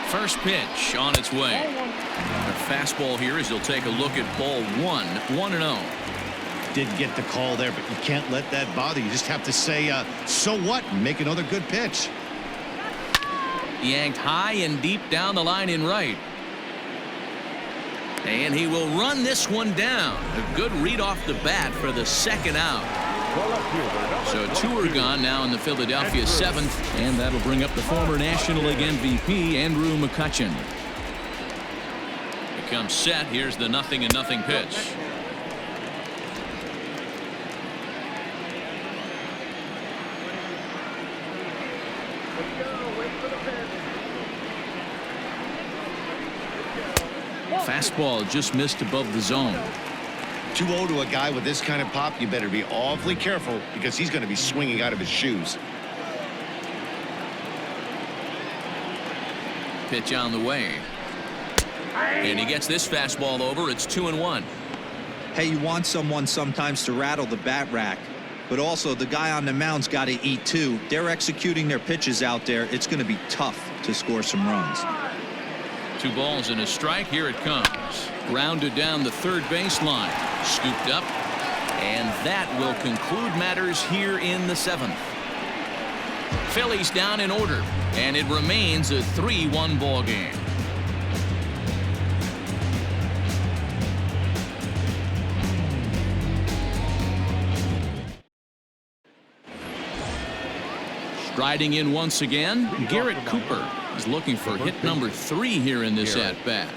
First pitch on its way. The fastball here as he'll take a look at ball 1, 1-0. Didn't get the call there, but you can't let that bother you. Just have to say, so what, and make another good pitch. Yanked high and deep down the line in right. And he will run this one down. A good read off the bat for the second out. So 2 are gone now in the Philadelphia 7th, and that'll bring up the former National League MVP, Andrew McCutchen. He comes set. Here's the 0-0 pitch. Fastball just missed above the zone. 2-0 to a guy with this kind of pop, you better be awfully careful because he's going to be swinging out of his shoes. Pitch on the way. And he gets this fastball over. It's 2-1. Hey, you want someone sometimes to rattle the bat rack, but also the guy on the mound's got to eat too. They're executing their pitches out there. It's going to be tough to score some runs. 2 balls and a strike. Here it comes. Grounded down the third baseline. Scooped up. And that will conclude matters here in the 7th. Phillies down in order. And it remains a 3-1 ball game. Striding in once again, Garrett Cooper is looking for hit number 3 here in this at-bat.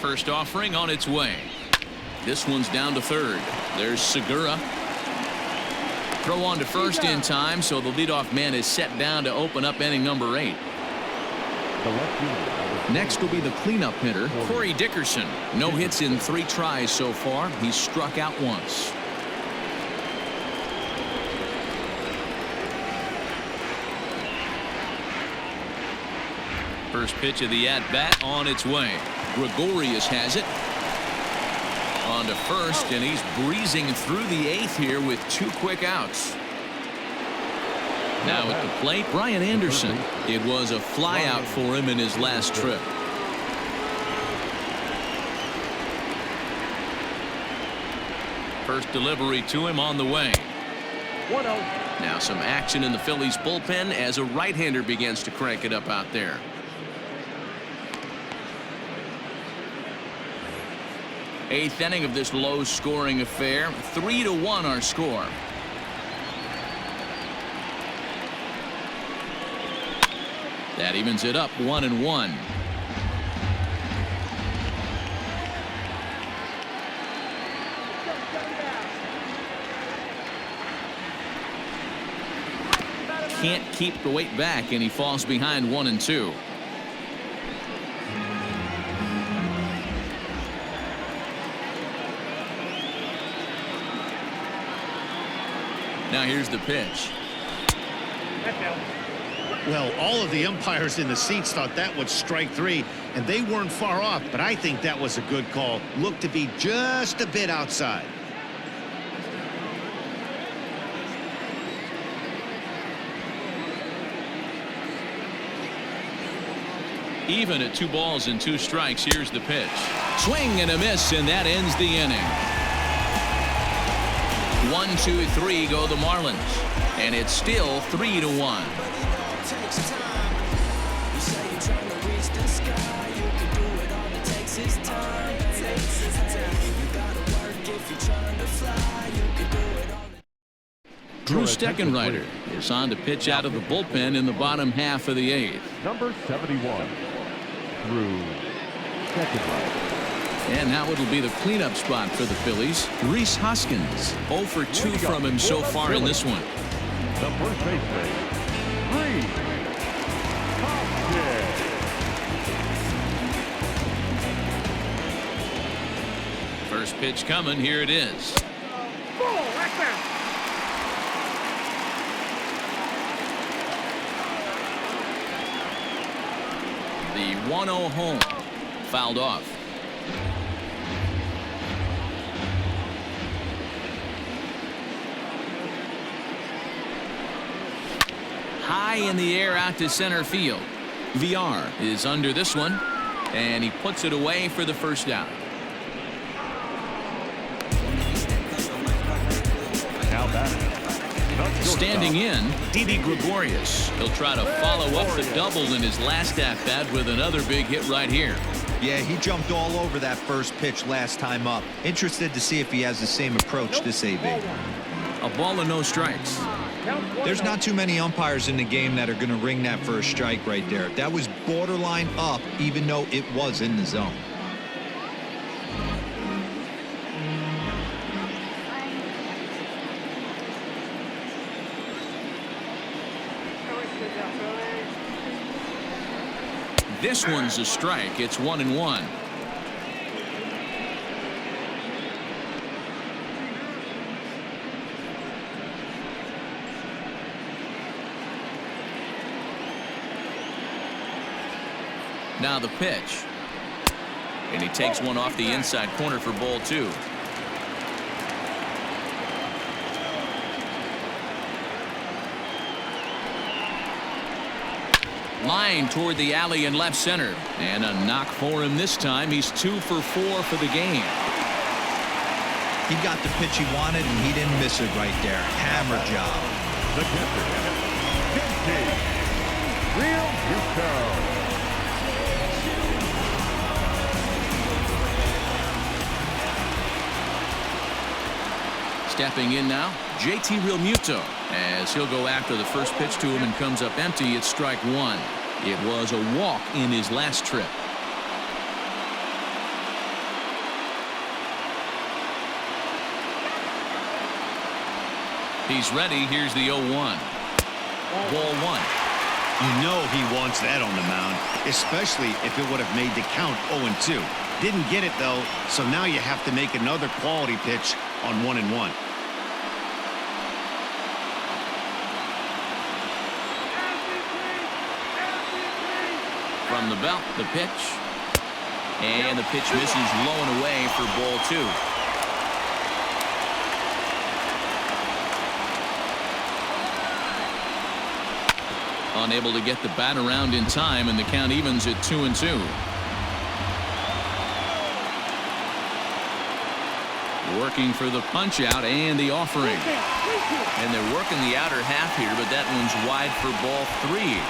First offering on its way. This one's down to third. There's Segura. Throw on to first in time, so the leadoff man is set down to open up inning number 8. Next will be the cleanup hitter, Corey Dickerson. No hits in 3 tries so far. He's struck out once. First pitch of the at-bat on its way. Gregorius has it. On to first, and he's breezing through the 8th here with 2 quick outs. Now at the plate, Brian Anderson. It was a flyout for him in his last trip. First delivery to him on the way. 1-0. Now some action in the Phillies bullpen as a right-hander begins to crank it up out there. Eighth inning of this low-scoring affair. 3-1 our score. That evens it up 1-1. Can't keep the weight back, and he falls behind 1-2. Now here's the pitch. Well, all of the umpires in the seats thought that was strike 3, and they weren't far off, but I think that was a good call. Looked to be just a bit outside. Even at 2 balls and 2 strikes. Here's the pitch. Swing and a miss, and that ends the inning. 1-2-3 go the Marlins, and it's still 3-1. Drew Steckenrider is on to pitch out of the bullpen in the bottom half of the 8th. Number 71, Drew Steckenrider. And now it'll be the cleanup spot for the Phillies. Rhys Hoskins, 0 for 2 from him so far in this one. The first baseman, Rhys Hoskins. First pitch coming. Here it is. The 1-0 home. Fouled off. High in the air out to center field. VR is under this one, and he puts it away for the first out. Now batting. Standing in, Didi Gregorius. He'll try to follow up the double in his last at-bat with another big hit right here. Yeah, he jumped all over that first pitch last time up. Interested to see if he has the same approach this AB. A ball and no strikes. There's not too many umpires in the game that are going to ring that first strike right there. That was borderline up, even though it was in the zone. This one's a strike. It's 1-1. Now the pitch. And he takes one off the inside corner for ball 2. Line toward the alley in left center. And a knock for him this time. He's 2 for 4 for the game. He got the pitch he wanted, and he didn't miss it right there. Hammer job. The catcher, Real Houston. Stepping in now, JT Realmuto, as he'll go after the first pitch to him and comes up empty. It's strike 1. It was a walk in his last trip. He's ready. Here's the 0-1. Ball 1. You know he wants that on the mound, especially if it would have made the count 0-2. Didn't get it, though, so now you have to make another quality pitch on 1-1. From the belt, the pitch. And the pitch misses low and away for ball 2. Unable to get the bat around in time, and the count evens at 2-2. Working for the punch out and the offering. And they're working the outer half here, but that one's wide for ball 3.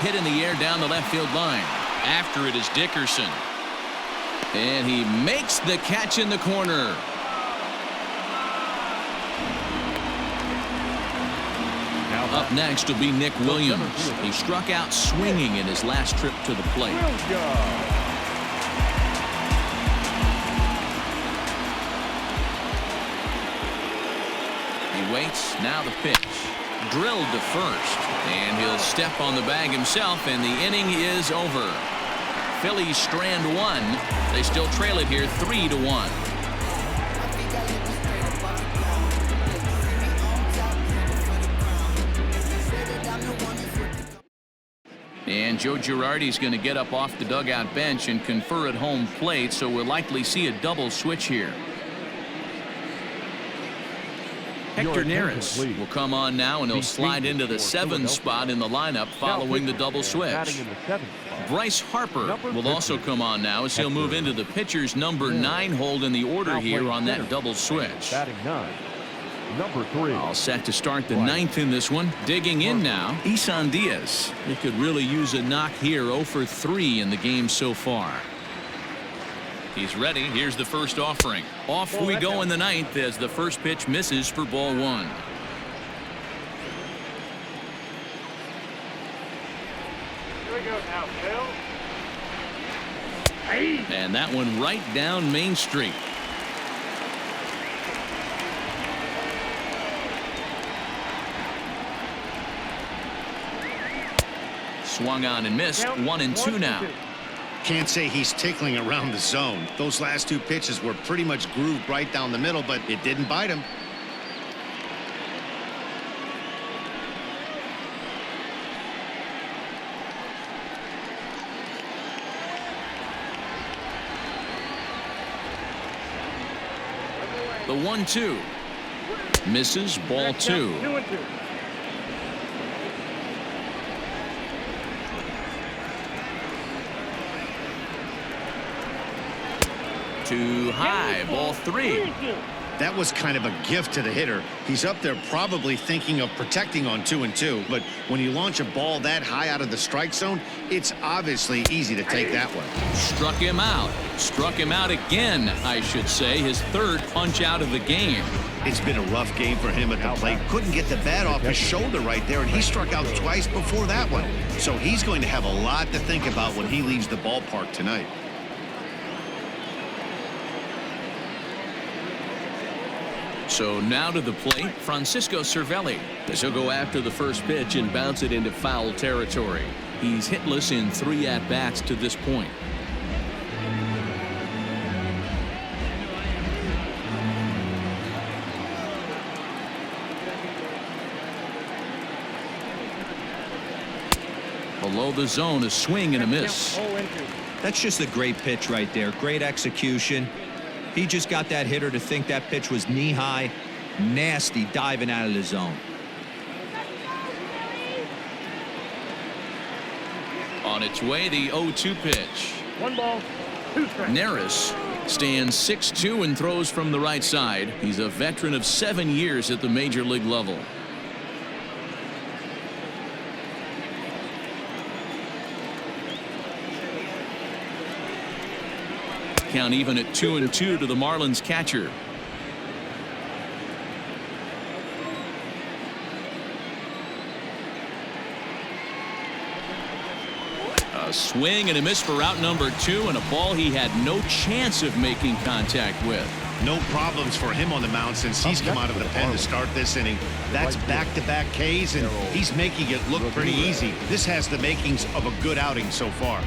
Hit in the air down the left field line. After it is Dickerson. And he makes the catch in the corner. Up next will be Nick Williams. He struck out swinging in his last trip to the plate. He waits. Now the pitch. Drilled to first. And he'll step on the bag himself, and the inning is over. Phillies strand 1. They still trail it here 3-1. And Joe Girardi's going to get up off the dugout bench and confer at home plate, so we'll likely see a double switch here. Hector Neris will come on now, and he'll slide into the 7th spot in the lineup following the double switch. Bryce Harper will also come on now as he'll move into the pitcher's number 9 hold in the order here on that double switch. Batting 9, number 3. All set to start the 9th in this one. Digging in now, Isan Diaz. He could really use a knock here. 0 for 3 in the game so far. He's ready. Here's the first offering. Off we go in the 9th as the first pitch misses for ball 1. Here we go now, Phil. And that one right down Main Street. Swung on and missed. 1-2 now. Can't say he's tickling around the zone. Those last 2 pitches were pretty much grooved right down the middle, but it didn't bite him. The 1-2 misses. Ball 2. 2-2. Too high. Ball 3. That was kind of a gift to the hitter. He's up there probably thinking of protecting on 2-2, but when you launch a ball that high out of the strike zone, it's obviously easy to take that one. Struck him out. Struck him out again, I should say. His 3rd punch out of the game. It's been a rough game for him at the plate. Couldn't get the bat off his shoulder right there, and he struck out twice before that one. So he's going to have a lot to think about when he leaves the ballpark tonight. So now to the plate, Francisco Cervelli, as he'll go after the first pitch and bounce it into foul territory. He's hitless in 3 at-bats to this point. Below the zone, a swing and a miss. That's just a great pitch right there. Great execution. He just got that hitter to think that pitch was knee-high. Nasty diving out of the zone. On its way, the 0-2 pitch. 1 ball, 2 strikes. Neris stands 6'2" and throws from the right side. He's a veteran of 7 years at the major league level. Count even at 2-2 to the Marlins catcher. A swing and a miss for out number 2, and a ball he had no chance of making contact with. No problems for him on the mound since he's come out of the pen to start this inning. That's back-to-back Ks, and he's making it look pretty easy. This has the makings of a good outing so far.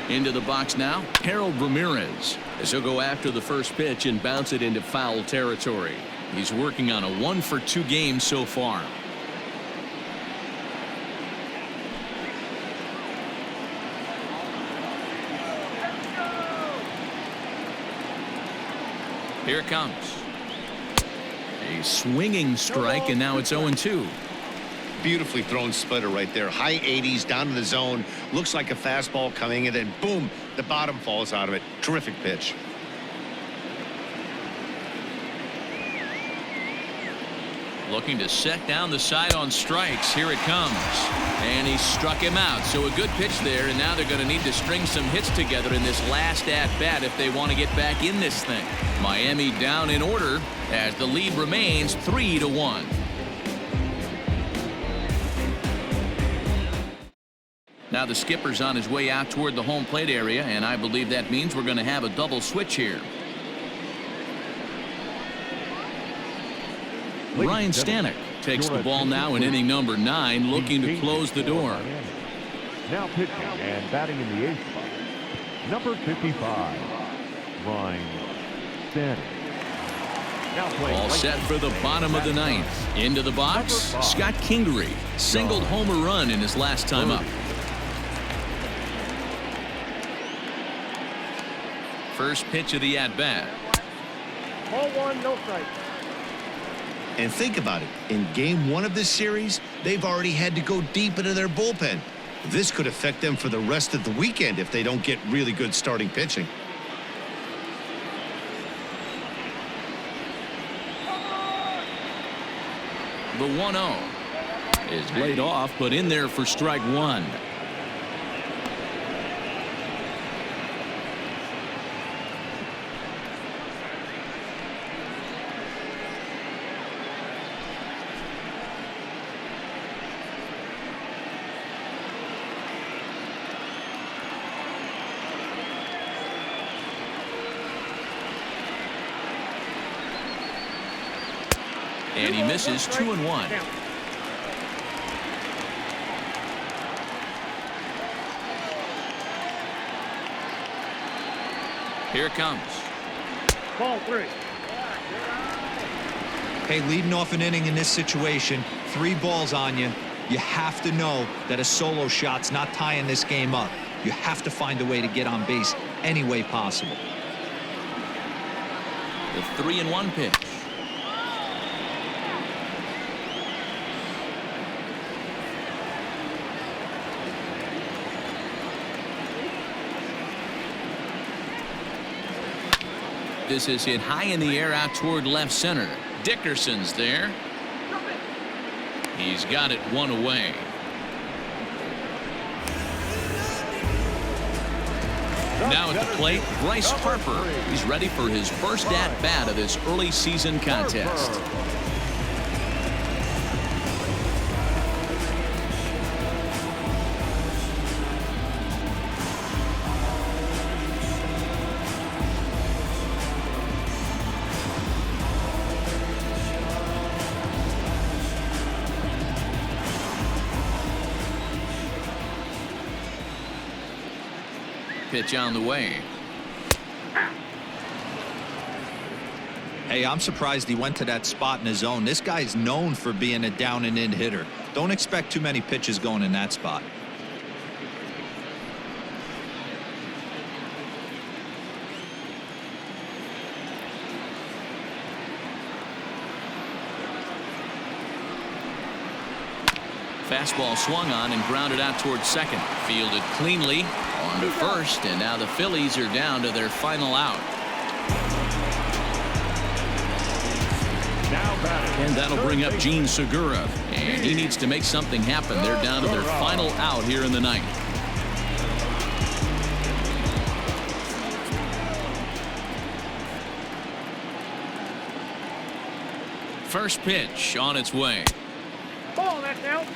Into the box now, Harold Ramirez, as he'll go after the first pitch and bounce it into foul territory. He's working on a 1-for-2 game so far. Here it comes. A swinging strike, and now it's 0-2. Beautifully thrown splitter right there. High 80s down to the zone. Looks like a fastball coming in, and boom, the bottom falls out of it. Terrific pitch. Looking to set down the side on strikes. Here it comes. And he struck him out. So a good pitch there, and now they're going to need to string some hits together in this last at-bat if they want to get back in this thing. Miami down in order as the lead remains 3-1. Now the skipper's on his way out toward the home plate area, and I believe that means we're going to have a double switch here. Ryan Stanek takes the ball now in inning number 9, looking to close the door. Now pitching and batting in the 8th spot, number 55, Ryan Stanek. Now playing All right set field. for the bottom of the ninth. Into the box, Scott Kingery singled home a run in his last time up. First pitch of the at-bat. Ball one, no strike. And think about it. In game one of this series, they've already had to go deep into their bullpen. This could affect them for the rest of the weekend if they don't get really good starting pitching. The 1-0 is laid off, but in there for strike one. And he misses 2-1. Here it comes. Ball three. Hey, leading off an inning in this situation, 3 balls on you. You have to know that a solo shot's not tying this game up. You have to find a way to get on base any way possible. The 3-1 pitch. This is hit high in the air out toward left center. Dickerson's there. He's got it one away. Now at the plate, Bryce Harper. He's ready for his first at-bat of this early season contest. Pitch on the way. Hey, I'm surprised he went to that spot in his zone. This guy's known for being a down and in hitter. Don't expect too many pitches going in that spot. Fastball swung on and grounded out towards second. Fielded cleanly on to first, and now the Phillies are down to their final out. Now batting. And that'll bring up Gene Segura, and he needs to make something happen. They're down to their final out here in the ninth. First pitch on its way. Ball, that's out.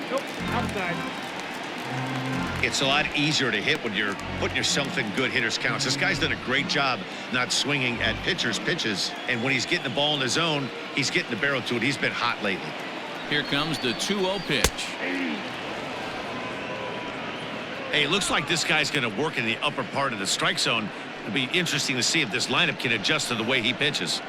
Nope, outside. It's a lot easier to hit when you're putting yourself in good hitters counts. This guy's done a great job not swinging at pitchers' pitches. And when he's getting the ball in the zone, he's getting the barrel to it. He's been hot lately. Here comes the 2-0 pitch. Hey, it looks like this guy's going to work in the upper part of the strike zone. It'll be interesting to see if this lineup can adjust to the way he pitches.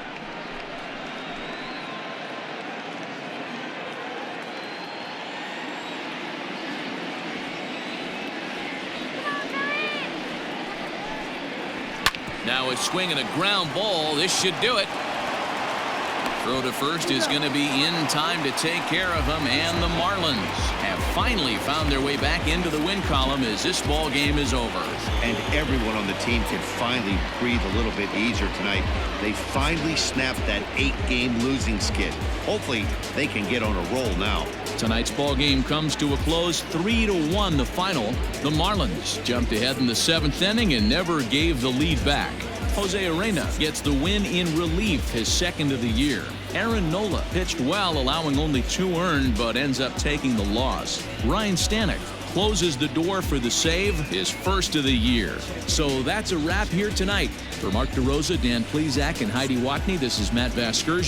Now a swing and a ground ball. This should do it. Throw to first is going to be in time to take care of him, and the Marlins have finally found their way back into the win column as this ball game is over. And everyone on the team can finally breathe a little bit easier tonight. They finally snapped that 8-game losing skid. Hopefully they can get on a roll now. Tonight's ball game comes to a close, 3-1 the final. The Marlins jumped ahead in the 7th inning and never gave the lead back. Jose Arena gets the win in relief, his second of the year. Aaron Nola pitched well, allowing only 2 earned, but ends up taking the loss. Ryan Stanek closes the door for the save, his first of the year. So that's a wrap here tonight. For Mark DeRosa, Dan Plesac, and Heidi Watney, this is Matt Vasgersian.